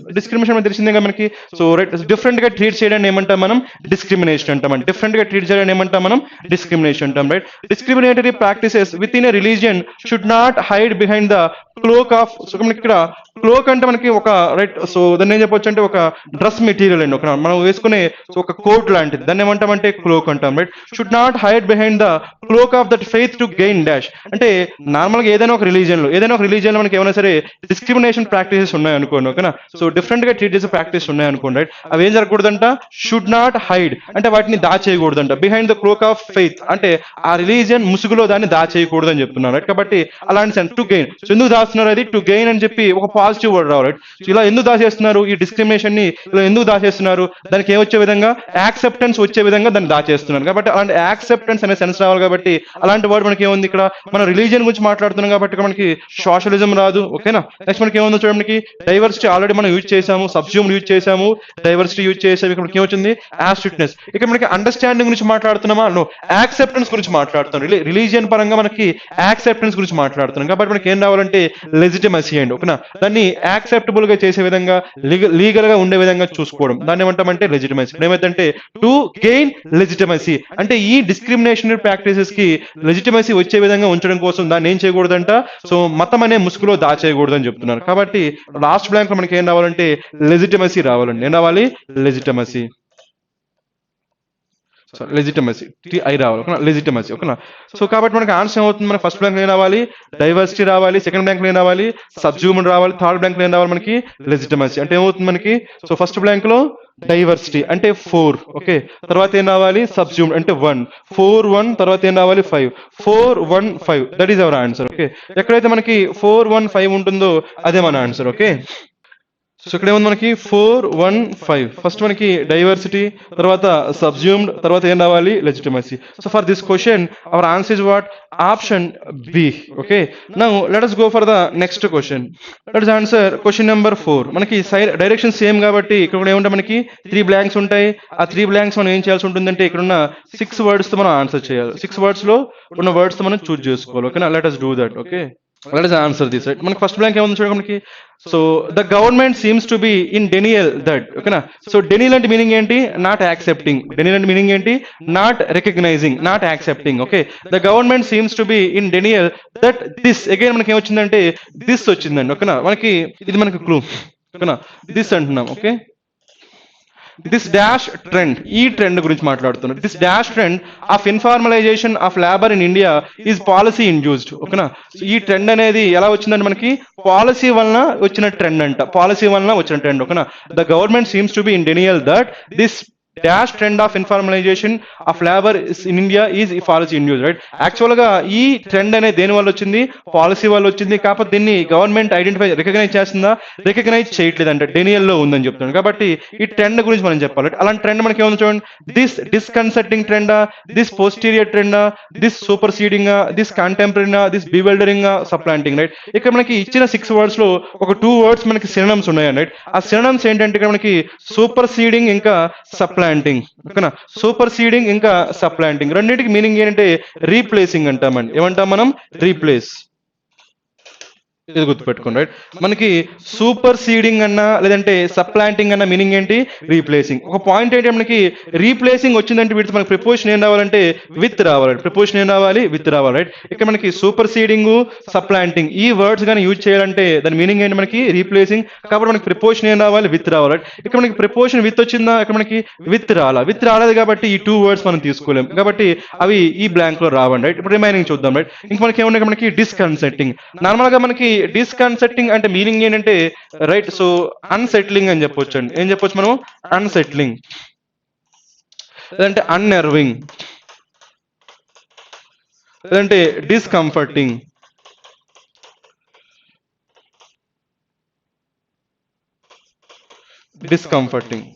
మనకి తెలిసిందే కదా మనకి, సో రైట్ డిఫరెంట్ గా ట్రీట్ చేయడాన్ని ఏమంటాం మనం డిస్క్రిమినేషన్ అంటాం, డిఫరెంట్ గా ట్రీట్ చేయడాన్ని ఏమంటాం మనం డిస్క్రిమినేషన్ అంటాం, right. Discriminatory practices with in a religion should not hide behind the cloak of, so మనకి ఇక్కడ క్లోక్ అంటే మనకి ఒక రైట్, సో దాన్ని ఏం చెప్పొచ్చు అంటే ఒక డ్రెస్ మెటీరియల్ అండి, ఒక మనం వేసుకునే సో ఒక కోట్ లాంటిది, దాన్ని ఏమంటామంటే క్లోక్ అంటాం, right. Should not hide behind the cloak of that faith to gain dash, అంటే నార్మల్గా ఏదైనా ఒక రిలీజియన్ లో మనకి ఏమైనా సరే డిస్క్రిమినేషన్ ప్రాక్టీసెస్ ఉన్నాయి అనుకోండి, ఓకేనా. సో డిఫరెంట్ గా ట్రీట్ చేసే ప్రాక్టీస్ ఉన్నాయి అనుకోండి, రైట్. అవి ఏం జరగకూడదంట షుడ్ నాట్ హైడ్, అంటే వాటిని దాచేయకూడదంట. Behind the cloak of faith అంటే ఆ రిలీజియన్ ముసుగులో దాన్ని దాచేయకూడదు అని చెప్తున్నారు, రైట్. కాబట్టి అలాంటి సెన్స్ టు గెయిన్, సో ఎందుకు దాస్తున్నారు అది టు గెయిన్ అని చెప్పి ఒక పాజిటివ్ వర్డ్ రావు, రైట్. సో ఇలా ఎందుకు దాచేస్తున్నారు ఈ డిస్క్రిమినేషన్ ని, ఇలా ఎందుకు దాచేస్తున్నారు, దానికి ఏమొచ్చే విధంగా యాక్సెప్టెన్స్ వచ్చే విధంగా దాన్ని దాచేస్తున్నారు. కాబట్టి అలాంటి యాక్సెప్టెన్స్ అనే సెన్స్ రావాలి, కాబట్టి అలాంటి వర్డ్ మనకి ఏముంది ఇక్కడ మనం రిలీజియన్ గురించి మాట్లాడుతున్నాం కాబట్టి ఇక్కడ మనకి సోషలిజం రాదు, ఓకేనా. నెక్స్ట్ మనకి ఏముందో చూడండి, మనకి డైవర్సిటీ ఆల్రెడీ మనం యూజ్ చేసాము, సబ్జ్యూమ్ యూజ్ చేసాము, డైవర్సిటీ యూజ్ చేసాము, ఇక్కడ మనకి ఏమొచ్చింది యాస్ట్యూట్నెస్. ఇక్కడ మనకి అండర్స్టాండింగ్ గురించి మాట్లాడుతున్నామా, నో యాక్సెప్టెన్స్ గురించి మాట్లాడుతున్నాం, రిలీజియన్ పరంగా మనకి యాక్సెప్టెన్స్ గురించి మాట్లాడుతున్నాం. కాబట్టి మనకి ఏం రావాలంటే లెజిటిమసీ అండి, ఓకేనా. దాన్ని యాక్సెప్టబుల్ గా చేసే విధంగా లీగల్ గా ఉండే విధంగా చూసుకోవడం, దాన్ని ఏమంటామంటే లెజిటిమసీ. ఏమైందంటే టు గెయిన్ లెజిటిమసీ, అంటే ఈ డిస్క్రిమినేషన్ ప్రాక్టీసెస్ కి లెజిటిమసీ వచ్చే విధంగా ఉంచడం కోసం దాన్ని ఏం చేయకూడదంట, సో మతం అనే ముసుగులో దాచేయకూడదు అని చెప్తున్నారు. కాబట్టి లాస్ట్ బ్లాంక్ లో మనకి ఏం రావాలంటే లెజిటిమసీ రావాలండి, ఏం రావాలి లెజిటిమసీ, లెజిటిమసీ ఐ రావాలి, ఓకేనా లెజిటిమసీ, ఓకేనా. సో కాబట్టి మనకి ఆన్సర్ ఏమవుతుంది, మనకి ఫస్ట్ బ్లాంక్ ఏం రావాలి డైవర్సిటీ రావాలి, సెకండ్ బ్లాంక్ ఏం రావాలి సబ్జ్యూమ్డ్ రావాలి, థర్డ్ బ్లాంక్ ఏం రావాలి మనకి లెజిటిమసీ. అంటే ఏమవుతుంది మనకి, సో ఫస్ట్ బ్లాంక్ లో డైవర్సిటీ అంటే 4, ఓకే. తర్వాత ఏం రావాలి సబ్జ్యూమ్డ్ అంటే 1, 4 1, తర్వాత ఏం రావాలి 5, 4 1 5, that is our answer, okay. ఎక్కడైతే మనకి 4 1 5 ఉంటుందో అదే మన ఆన్సర్, ఓకే. సో ఇక్కడ ఏముంది మనకి 4 1 5, ఫస్ట్ మనకి డైవర్సిటీ, తర్వాత సబ్జ్యూమ్డ్, తర్వాత ఏం రావాలి legitimacy. So for this question our answer is what option B, okay. Now let us go for the next question. Let us answer question number 4. మనకి సైడ్ డైరెక్షన్ సేమ్ కాబట్టి ఇక్కడ ఏముంటాయి మనకి 3 బ్లాంక్స్ ఉంటాయి. ఆ 3 బ్లాంక్స్ మనం ఏం చేయాల్సి ఉంటుందంటే ఇక్కడ ఉన్న 6 వర్డ్స్ తో మనం ఆన్సర్ చేయాలి. 6 వర్డ్స్ లో ఉన్న వర్డ్స్ తో మనం చూస్ చేసుకోవాలి, ఓకేనా. లెట్ us do that, ఓకే. Let us answer this, right? మనకి ఫస్ట్ బ్లాంక్ ఏముంది చూడండి మనకి. So the government seems to be in denial that, ఓకేనా. సో డెనియల్ అంటే మీనింగ్ ఏంటి? Not accepting. డెనియల్ అంటే మీనింగ్ ఏంటి? Not recognizing, not accepting. Okay, the government seems to be in denial that this, again మనకి ఏమొచ్చిందంటే దిస్ వచ్చిందండి, ఓకేనా. మనకి ఇది మనకి క్లూ, ఓకేనా. దిస్ అంటున్నాం, ఓకే. దిస్ డాష్ ట్రెండ్, ఈ ట్రెండ్ గురించి మాట్లాడుతున్నాం. This dash trend of informalisation of labour in India is policy induced, ఓకేనా. ఈ ట్రెండ్ అనేది ఎలా వచ్చిందంటే మనకి పాలసీ వలన వచ్చిన ట్రెండ్ అంట, పాలసీ వలన వచ్చిన ట్రెండ్, ఓకేనా. The government seems to be in denial that this dash trend of informalisation of labour in India is policy induce, right. Actual గా ఈ ట్రెండ్ అనేది దేని వల్ల వచ్చింది? పాలసీ వల్ల వచ్చింది. కాకపోతే దీన్ని గవర్నమెంట్ ఐడెంటిఫై రికగ్నైజ్ చేస్తుందా? రికగ్నైజ్ చేయట్లేదు అంటే డెనియల్ లో ఉందని చెప్తున్నాడు. కాబట్టి ఈ ట్రెండ్ గురించి మనం చెప్పాలి. అలాంటి ట్రెండ్ మనకి ఏముంది చూడండి. దిస్ డిస్కన్సర్టింగ్ ట్రెండా, దిస్ పోస్టీరియర్ ట్రెండా, దిస్ సూపర్ సీడింగ్, దిస్ కంటెంపరీనా, దిస్ బివెల్డరింగ్, సప్లాంటింగ్, రైట్. ఇక్కడ మనకి ఇచ్చిన 6 వర్డ్స్ లో ఒక 2 వర్డ్స్ మనకి సినోనిమ్స్ ఉన్నాయి, రైట్. ఆ సినోనిమ్స్ ఏంటంటే ఇక్కడ మనకి సూపర్ సీడింగ్ ఇంకా సప్లాంటింగ్, ఓకేనా. సూపర్ సీడింగ్ ఇంకా సప్లాంటింగ్ రెండింటికి మీనింగ్ ఏంటంటే రీప్లేసింగ్ అంటామండి. ఏమంటాం మనం? రీప్లేస్. ఇది గుర్తుపెట్టుకోండి, రైట్. మనకి సూపర్ సీడింగ్ అన్నా లేదంటే సప్లాంటింగ్ అన్న మీనింగ్ ఏంటి? రీప్లేసింగ్. ఒక పాయింట్ ఏంటి, మనకి రీప్లేసింగ్ వచ్చిందంటే వీటి మనకి ప్రిపోజిషన్ ఏం రావాలంటే విత్ రావాలి. ప్రిపోజిషన్ ఏం రావాలి? విత్ రావాలి, రైట్. ఇక్కడ మనకి సూపర్ సీడింగ్, సప్లాంటింగ్ ఈ వర్డ్స్ కానీ యూజ్ చేయాలంటే దాని మీనింగ్ ఏంటి? మనకి రీప్లేసింగ్. కాబట్టి మనకి ప్రిపోజిషన్ ఏం రావాలి? విత్ రావాలి, రైట్. ఇక్కడ మనకి ప్రిపోజిషన్ విత్ వచ్చిందా? ఇక్కడ మనకి విత్ రాలేదు కాబట్టి ఈ 2 వర్డ్స్ మనం తీసుకోలేం కాబట్టి అవి ఈ బ్లాంక్ లో రావండి, రైట్. ఇప్పుడు రిమైనింగ్ చూద్దాం, రైట్. ఇంక మనకి ఏమున్నాయి? మనకి డిస్కన్సెంటింగ్. నార్మల్ గా మనకి డిస్కన్సెట్టింగ్ అంటే మీనింగ్ ఏంటంటే రైట్, సో అన్సెట్లింగ్ అని చెప్పొచ్చు అండి. ఏం చెప్పొచ్చు మనం? అన్సెట్లింగ్, లేదంటే అన్నెర్వింగ్, లేదంటే డిస్కంఫర్టింగ్, డిస్కంఫర్టింగ్.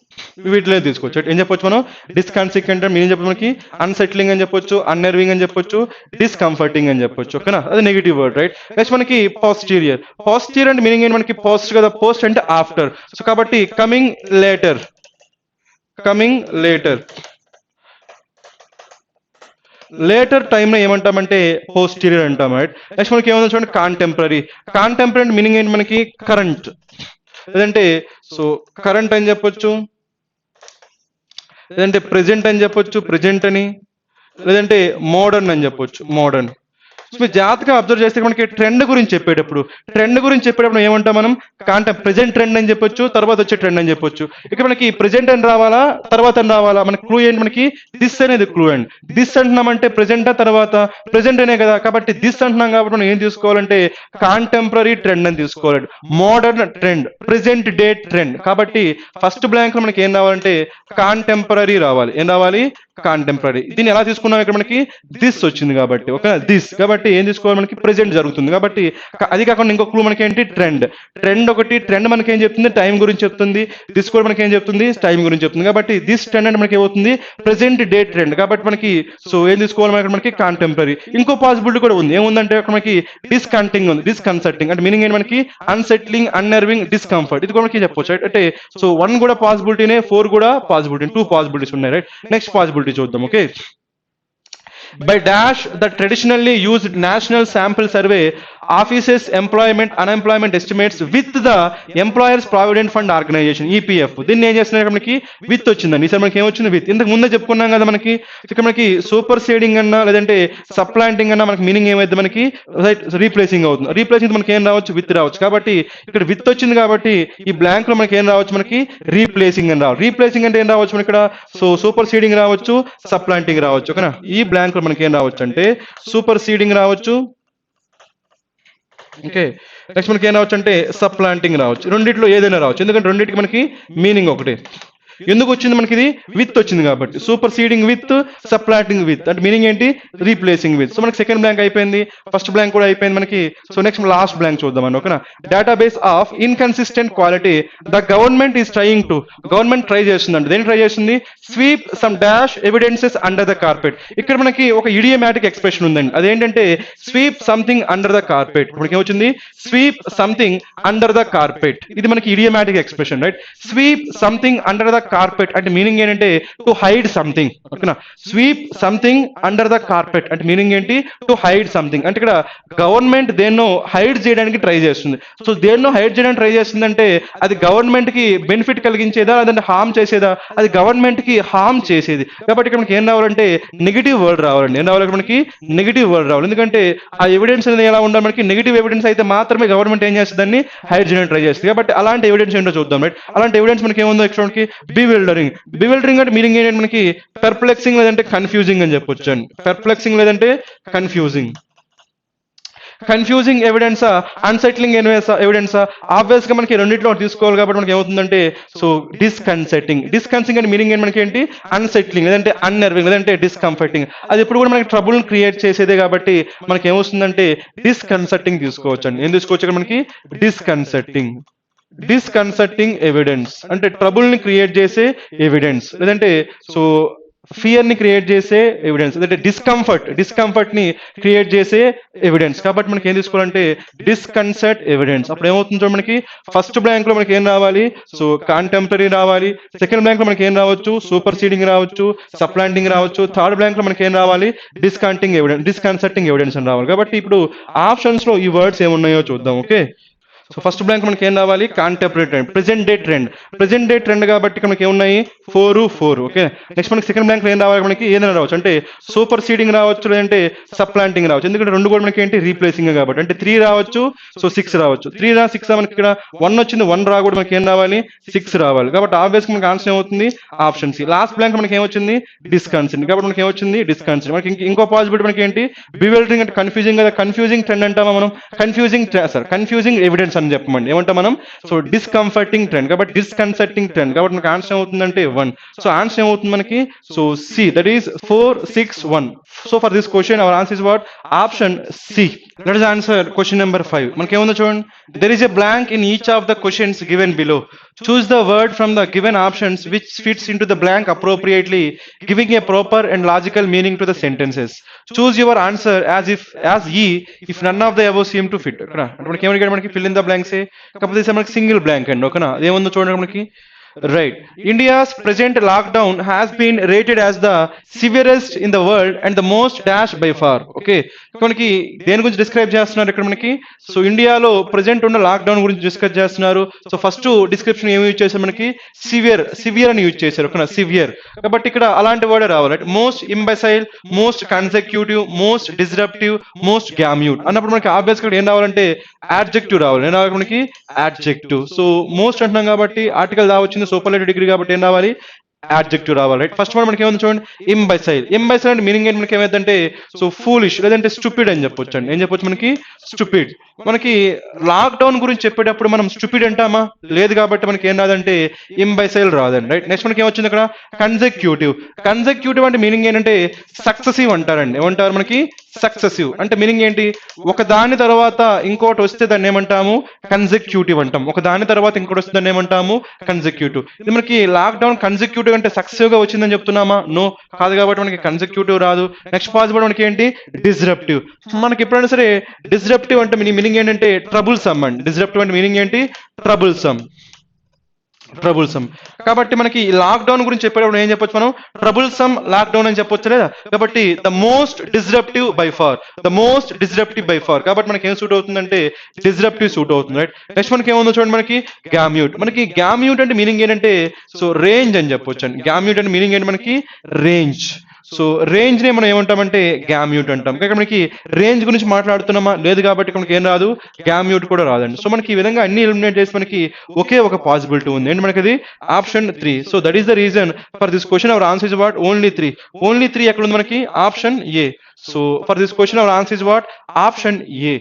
వీటిలో తీసుకోవచ్చు. ఏం చెప్పొచ్చు మనం? డిస్కన్సిక్ అంటే మీనింగ్ చెప్పొచ్చు మనకి అన్సెట్లింగ్ అని చెప్పొచ్చు, అన్నెర్వింగ్ అని చెప్పొచ్చు, డిస్కంఫర్టింగ్ అని చెప్పొచ్చు, ఓకేనా. అది నెగిటివ్ వర్డ్, రైట్. నెక్స్ట్ మనకి పాస్టీరియర్. పాస్టీరియర్ అంటే మీనింగ్ ఏంటి? మనకి పోస్ట్ కదా, పోస్ట్ అంటే ఆఫ్టర్. సో కాబట్టి coming later, coming later. Later time లో ఏమంటామంటే పోస్టీరియర్ అంటాం, రైట్. నెక్స్ట్ మనకి ఏమన్నా చూడండి కాంటెంపరీ. కాంటెంపరీ మీనింగ్ ఏంటి? మనకి కరెంట్, లేదంటే సో కరెంట్ అని చెప్పొచ్చు, లేదంటే ప్రెజెంట్ అని చెప్పొచ్చు, ప్రెజెంట్ అని, లేదంటే మోడర్న్ అని చెప్పొచ్చు, మోడర్న్. సో మీరు జాగ్రత్తగా అబ్జర్వ్ చేస్తే మనకి ట్రెండ్ గురించి చెప్పేటప్పుడు ఏమంటాం మనం? ప్రెజెంట్ ట్రెండ్ అని చెప్పొచ్చు, తర్వాత వచ్చే ట్రెండ్ అని చెప్పొచ్చు. ఇక్కడ మనకి ప్రెజెంట్ అని రావాలా, తర్వాత అని రావాలా? మనకి క్లూ ఏంటి? మనకి దిస్ అనేది క్లూ అండి. దిస్ అంటున్నామంటే ప్రెజెంటా తర్వాత? ప్రెజెంట్ అనే కదా, కాబట్టి దిస్ అంటున్నాం కాబట్టి మనం ఏం తీసుకోవాలంటే కాంటెంపరీ ట్రెండ్ అని తీసుకోవాలి. Modern trend, present day trend. కాబట్టి ఫస్ట్ బ్లాంక్ లో మనకి ఏం రావాలంటే కాంటెంపరీ రావాలి. ఏం రావాలి? కాంటెంపరీ. దీన్ని ఎలా తీసుకున్నాం? ఇక్కడ మనకి దిస్ వచ్చింది కాబట్టి, ఓకే, దిస్. కాబట్టి ఏం తీసుకోవాలి? మనకి ప్రెజెంట్ జరుగుతుంది కాబట్టి. అది కాకుండా ఇంకో క్లూ మనకి ఏంటి? ట్రెండ్. ట్రెండ్ ఒకటి. ట్రెండ్ మనకి ఏం చెప్తుంది? టైం గురించి చెప్తుంది. దిస్ కూడా మనకి ఏం చెప్తుంది? టైం గురించి చెప్తుంది. కాబట్టి దిస్ ట్రెండ్ అంటే మనకి ఏమవుతుంది? Present day trend. కాబట్టి మనకి సో ఏం తీసుకోవాలి? మనకి కాంటెంపరీ. ఇంకో పాసిబిలిటీ కూడా ఉంది. ఏముందంటే అక్కడ మనకి డిస్కంటింగ్ ఉంది, డిస్కన్సర్టింగ్ అంటే మీనింగ్ ఏంటి? మనకి అన్సెట్లింగ్, అన్నెర్వింగ్, డిస్కంఫర్ట్. ఇది కూడా మనకి చెప్పొచ్చు, రైట్. అంటే సో 1 కూడా పాసిబిలిటీనే, 4 కూడా పాసిబిలిటీ, 2 పాసిబిలిటీస్ ఉన్నాయి, రైట్. నెక్స్ట్ పాసిబిలిటీ చూద్దాం, okay. By dash the traditionally used national sample survey offices employment unemployment estimates with the employers provident fund organization EPF. దీన్ని ఏం చేస్తున్నారు? మనకి విత్ వచ్చిందండి. ఈసారి మనకి ఏమొచ్చింది? విత్. ఇంతకు ముందే చెప్పుకున్నాం కదా మనకి. ఇక్కడ మనకి సూపర్ సీడింగ్ అన్నా లేదంటే సప్లాంటింగ్ అన్నా మనకి మీనింగ్ ఏమైంది? మనకి రీప్లేసింగ్ అవుతుంది. రీప్లేసింగ్ మనకి ఏం రావచ్చు? విత్ రావచ్చు. కాబట్టి ఇక్కడ విత్ వచ్చింది కాబట్టి ఈ బ్లాంక్ లో మనకి ఏం రావచ్చు? మనకి రీప్లేసింగ్ అని రావచ్చు. రీప్లేసింగ్ అంటే ఏం రావచ్చు? మనకి ఇక్కడ సో సూపర్ సీడింగ్ రావచ్చు, సప్లాంటింగ్ రావచ్చు, ఓకేనా. ఈ బ్లాంక్ లో మనకి ఏం రావచ్చు అంటే సూపర్ సీడింగ్ రావచ్చు, ఓకే. నెక్స్ట్ మనకి ఏం రావచ్చు అంటే సప్లాంటింగ్ రావచ్చు. రెండిట్లో ఏదైనా రావచ్చు, ఎందుకంటే రెండింటికి మనకి మీనింగ్ ఒకటే. ఎందుకు వచ్చింది? మనకి ఇది విత్ వచ్చింది కాబట్టి. సూపర్ సీడింగ్ విత్, సప్లాంటింగ్ విత్ అంటే మీనింగ్ ఏంటి? Replacing with. సో మనకి సెకండ్ బ్లాంక్ అయిపోయింది, ఫస్ట్ బ్లాంక్ కూడా అయిపోయింది మనకి. సో నెక్స్ట్ లాస్ట్ బ్లాంక్ చూద్దామండి, ఓకేనా. Database of inconsistent quality the government is trying to. Government try చేస్తుందండి. దేని ట్రై చేస్తుంది? Sweep some dash evidences under the carpet. ఇక్కడ మనకి ఒక ఇడియోమాటిక్ ఎక్స్ప్రెషన్ ఉందండి. అదేంటంటే sweep something under the carpet. మనకి ఏమొచ్చింది? Sweep something under the carpet. ఇది మనకి idiomatic expression, right. Sweep something under the carpet అంటే మీనింగ్ ఏంటంటే టు హైడ్ సంథింగ్, ఓకేనా. Sweep something under the carpet అంటే మీనింగ్ ఏంటి, టు హైడ్ సంథింగ్. అంటే ఇక్కడ గవర్నమెంట్ దేన్నో హైడ్ చేయడానికి ట్రై చేస్తుంది. సో దేన్నో హైడ్ చేయడానికి ట్రై చేస్తుందంటే అది గవర్నమెంట్ కి బెనిఫిట్ కలిగించేదా లేదంటే హార్మ్ చేసేదా, అది గవర్నమెంట్ కి హార్మ్ చేసేది. కాబట్టి ఇక్కడ మనకి ఏం రావాలంటే నెగిటివ్ వర్డ్ రావాలండి. ఏం రావాలి మనకి, నెగిటివ్ వర్డ్ రావాలి. ఎందుకంటే ఆ ఎవిడెన్స్ అనేది ఎలా ఉండాలి, మనకి నెగిటివ్ ఎవిడెన్స్ అయితే మాత్రమే గవర్నమెంట్ ఏం చేస్తుంది, దాన్ని హైడ్ చేయడానికి ట్రై చేస్తుంది. కాబట్టి అలాంటి ఎవిడెన్స్ ఏంటో చూద్దాం. రైట్, అలాంటి ఎవిడెన్స్ మనకి ఏముందో నెక్స్ట్ మనకి బివిల్డరింగ్. బివిల్డరింగ్ అంటే మీనింగ్ ఏంటంటే మనకి పెర్ప్లెక్సింగ్ లేదంటే కన్ఫ్యూజింగ్ అని చెప్పొచ్చు అండి. పెర్ప్లెక్సింగ్ లేదంటే కన్ఫ్యూజింగ్. కన్ఫ్యూజింగ్ ఎవిడెన్సా, అన్సెట్లింగ్ ఎవిడెన్సా, ఆబ్వియస్ గా మనకి రెండింటిలో తీసుకోవాలి. కాబట్టి మనకి ఏమవుతుందంటే సో డిస్కన్సెటింగ్. డిస్కన్సింగ్ అంటే మీనింగ్ ఏంటి మనకి ఏంటి, అన్సెట్లింగ్ లేదంటే అన్నర్వింగ్ లేదంటే డిస్కంఫర్టింగ్. అది ఎప్పుడు కూడా మనకి ట్రబుల్ క్రియేట్ చేసేదే కాబట్టి మనకి ఏమొస్తుందంటే డిస్కన్సర్టింగ్ తీసుకోవచ్చు అండి. ఏం తీసుకోవచ్చు ఇక్కడ మనకి, డిస్కన్సర్టింగ్. డిస్కన్సర్టింగ్ ఎవిడెన్స్ అంటే ట్రబుల్ ని క్రియేట్ చేసే ఎవిడెన్స్, లేదంటే సో ఫియర్ ని క్రియేట్ చేసే ఎవిడెన్స్, అంటే డిస్కంఫర్ట్ ని క్రియేట్ చేసే ఎవిడెన్స్. కాబట్టి మనకి ఏం తీసుకోవాలంటే డిస్కన్సర్ట్ ఎవిడెన్స్. అప్పుడు ఏమవుతుందో మనకి ఫస్ట్ బ్లాంక్ లో మనకి ఏం రావాలి, సో కాంటెంపరీ రావాలి. సెకండ్ బ్లాంక్ లో మనకి ఏం రావచ్చు, సూపర్ సీడింగ్ రావచ్చు, సప్లాంటింగ్ రావచ్చు. థర్డ్ బ్లాంక్ లో మనకి ఏం రావాలి, డిస్కన్సర్టింగ్ ఎవిడెన్స్ అని రావాలి. కాబట్టి ఇప్పుడు ఆప్షన్స్ లో ఈ వర్డ్స్ ఏమున్నాయో చూద్దాం. ఓకే, సో ఫస్ట్ బ్లాంక్ మనకి ఏం రావాలి, contemporary trend, present day trend. Present day trend కాబట్టి మనకి ఏమున్నాయి, 4. ఓకే, నెక్స్ట్ మనకి సెకండ్ బ్లాంక్ లో ఏం రావాలి, మనకి ఏదైనా రావచ్చు, అంటే సూపర్ సీడింగ్ రావచ్చు లేదంటే సప్లాంటింగ్ రావచ్చు. ఎందుకంటే రెండు కూడా మనకి ఏంటి, రీప్లేసింగ్ కాబట్టి. అంటే 3 రావచ్చు, సో 6 రావచ్చు. 3 రా 6 మనకి ఇక్కడ 1 వచ్చింది, 1 రాకూడదు, మనకి ఏం రావాలి, 6 రావాలి. కాబట్టి ఆబ్వియస్ మనకి ఆన్సర్ ఏమవుతుంది, ఆప్షన్ సి. లాస్ట్ బ్లాంక్ మనకి ఏమొచ్చింది, డిస్కన్సెంట్. కాబట్టి మనకి ఏమొచ్చింది, డిస్కన్సెంట్. మనకి ఇంకో పాసిబిలిటీ మనకి ఏంటి, బివిల్డరింగ్ అంటే కన్ఫ్యూజింగ్ కదా, కన్ఫ్యూజింగ్ ట్రెండ్ అంటామా మనం, కన్ఫ్యూజింగ్ ఎవిడెన్స్ అని చెప్పమండి. ఏమంటాం మనం, సో డిస్కంఫర్టింగ్ ట్రెండ్. కాబట్టి డిస్కన్సర్టింగ్ ట్రెండ్. కాబట్టి మనకి ఆన్సర్ ఏమవుతుందంటే 1. సో ఆన్సర్ ఏమవుతుంది మనకి, so C, that is 4, 6, 1. So for this question our answer is what, option C. Let us answer question number 5. మనకి ఏముందో చూడండి, there is a blank in each of the questions given below. Choose the word from the given options which fits into the blank appropriately, giving a proper and logical meaning to the sentences. Choose your answer as if none of the above seem to fit. ఓకేనా, అంటే మనకి ఏమడిగాడు, మనకి fill in the blanks ఏ, కాకపోతే మనకి సింగిల్ బ్లాంక్ అండి. ఓకేనా, అదేముందో చూడండి మనకి. Right. India's present lockdown has been rated as the severest in the world and the most dash by far. Okay. మనకి దేని గురించి డిస్క్రైబ్ చేస్తున్నారు ఇక్కడ మనకి, సో ఇండియాలో ప్రెజెంట్ ఉన్న లాక్డౌన్ గురించి డిస్కస్ చేస్తున్నారు. సో ఫస్ట్ డిస్క్రిప్షన్ ఏమి యూజ్ చేశారు, మనకి సివియర్ అని యూజ్ చేశారు. ఓకేనా, సివియర్. కాబట్టి ఇక్కడ అలాంటి వర్డ్ రావాలి, most imbecile, most consecutive, most disruptive, most gamut అన్నప్పుడు మనకి ఆబ్వియస్ గా ఏం రావాలంటే యాడ్జెక్టివ్ రావాలి. ఏం రావాలి మనకి, యాడ్జెక్టివ్. సో మోస్ట్ అంటున్నాం కాబట్టి ఆర్టికల్ రావచ్చింది, సూపర్లేటివ్ డిగ్రీ కాబట్టి ఏం రావాలి, యాడ్జెక్టివ్ రావాలి. రైట్, ఫస్ట్ వన్ మనకి ఏముంది చూడండి, ఇంబైసైల్. ఇంబైసైల్ అంటే మీనింగ్ ఏంటి మనకి ఏమైందంటే సో ఫూలిష్ లేదంటే స్టూపిడ్ అని చెప్పొచ్చు అండి. ఏం చెప్పొచ్చు మనకి, స్టూపిడ్. మనకి లాక్డౌన్ గురించి చెప్పేటప్పుడు మనం స్టూపిడ్ అంటామా, లేదు. కాబట్టి మనకి ఏం రాదంటే ఇంబైసైల్ రాదండి. రైట్, నెక్స్ట్ మనకి ఏమొచ్చింది అక్కడ, కన్సెక్యూటివ్. కన్సెక్యూటివ్ అంటే మీనింగ్ ఏంటంటే సక్సెసివ్ అంటారండి. ఏమంటారు మనకి, సక్సెసివ్. అంటే మీనింగ్ ఏంటి, ఒక దాని తర్వాత ఇంకోటి వస్తే దాన్ని ఏమంటాము, కన్సెక్యూటివ్ అంటాం. ఒక దాని తర్వాత ఇంకోటి వస్తే దాన్ని ఏమంటాము, కన్సెక్యూటివ్. ఇది మనకి లాక్డౌన్ కన్సెక్యూటివ్ అంటే సక్సెసివ్ గా వచ్చిందని చెప్తున్నామా, నో కాదు. కాబట్టి మనకి కన్సెక్యూటివ్ రాదు. నెక్స్ట్ పాసిబుల్ మనకి ఏంటి, డిస్రప్టివ్. మనకి ఎప్పుడైనా సరే డిస్రప్టివ్ అంటే మీనింగ్ ఏంటంటే ట్రబుల్సమ్ అండి. డిస్రప్టివ్ అంటే మీనింగ్ ఏంటి, ట్రబుల్సమ్. కాబట్టి మనకి లాక్డౌన్ గురించి చెప్పేటప్పుడు ఏం చెప్పొచ్చు మనం, ట్రబుల్సమ్ లాక్డౌన్ అని చెప్పొచ్చు లేదా. కాబట్టి the most disruptive by far. కాబట్టి మనకి ఏం సూట్ అవుతుందంటే డిస్రప్టివ్ సూట్ అవుతుంది. రైట్, నెక్స్ట్ మనకి ఏముందో చూడండి, మనకి గ్యామ్యూట్. మనకి గ్యామ్యూట్ అంటే మీనింగ్ ఏంటంటే సో రేంజ్ అని చెప్పొచ్చు అండి. గ్యామ్యూట్ అంటే మీనింగ్ ఏంటి మనకి, రేంజ్. సో రేంజ్ ని మనం ఏమంటామంటే గ్యామ్యూట్ అంటాం. ఇక్కడ మనకి రేంజ్ గురించి మాట్లాడుతున్నామా, లేదు. కాబట్టి మనకి ఏం రాదు, గ్యామ్యూట్ కూడా రాదండి. సో మనకి ఈ విధంగా అన్ని ఎలిమినేట్ చేసి మనకి ఒకే ఒక పాసిబిలిటీ ఉంది ఏంటి మనకి, అది option 3. So that is the reason for this question our answer is what, only 3. Only 3 ఎక్కడ ఉంది మనకి, option A. So for this question our answer is what, option A.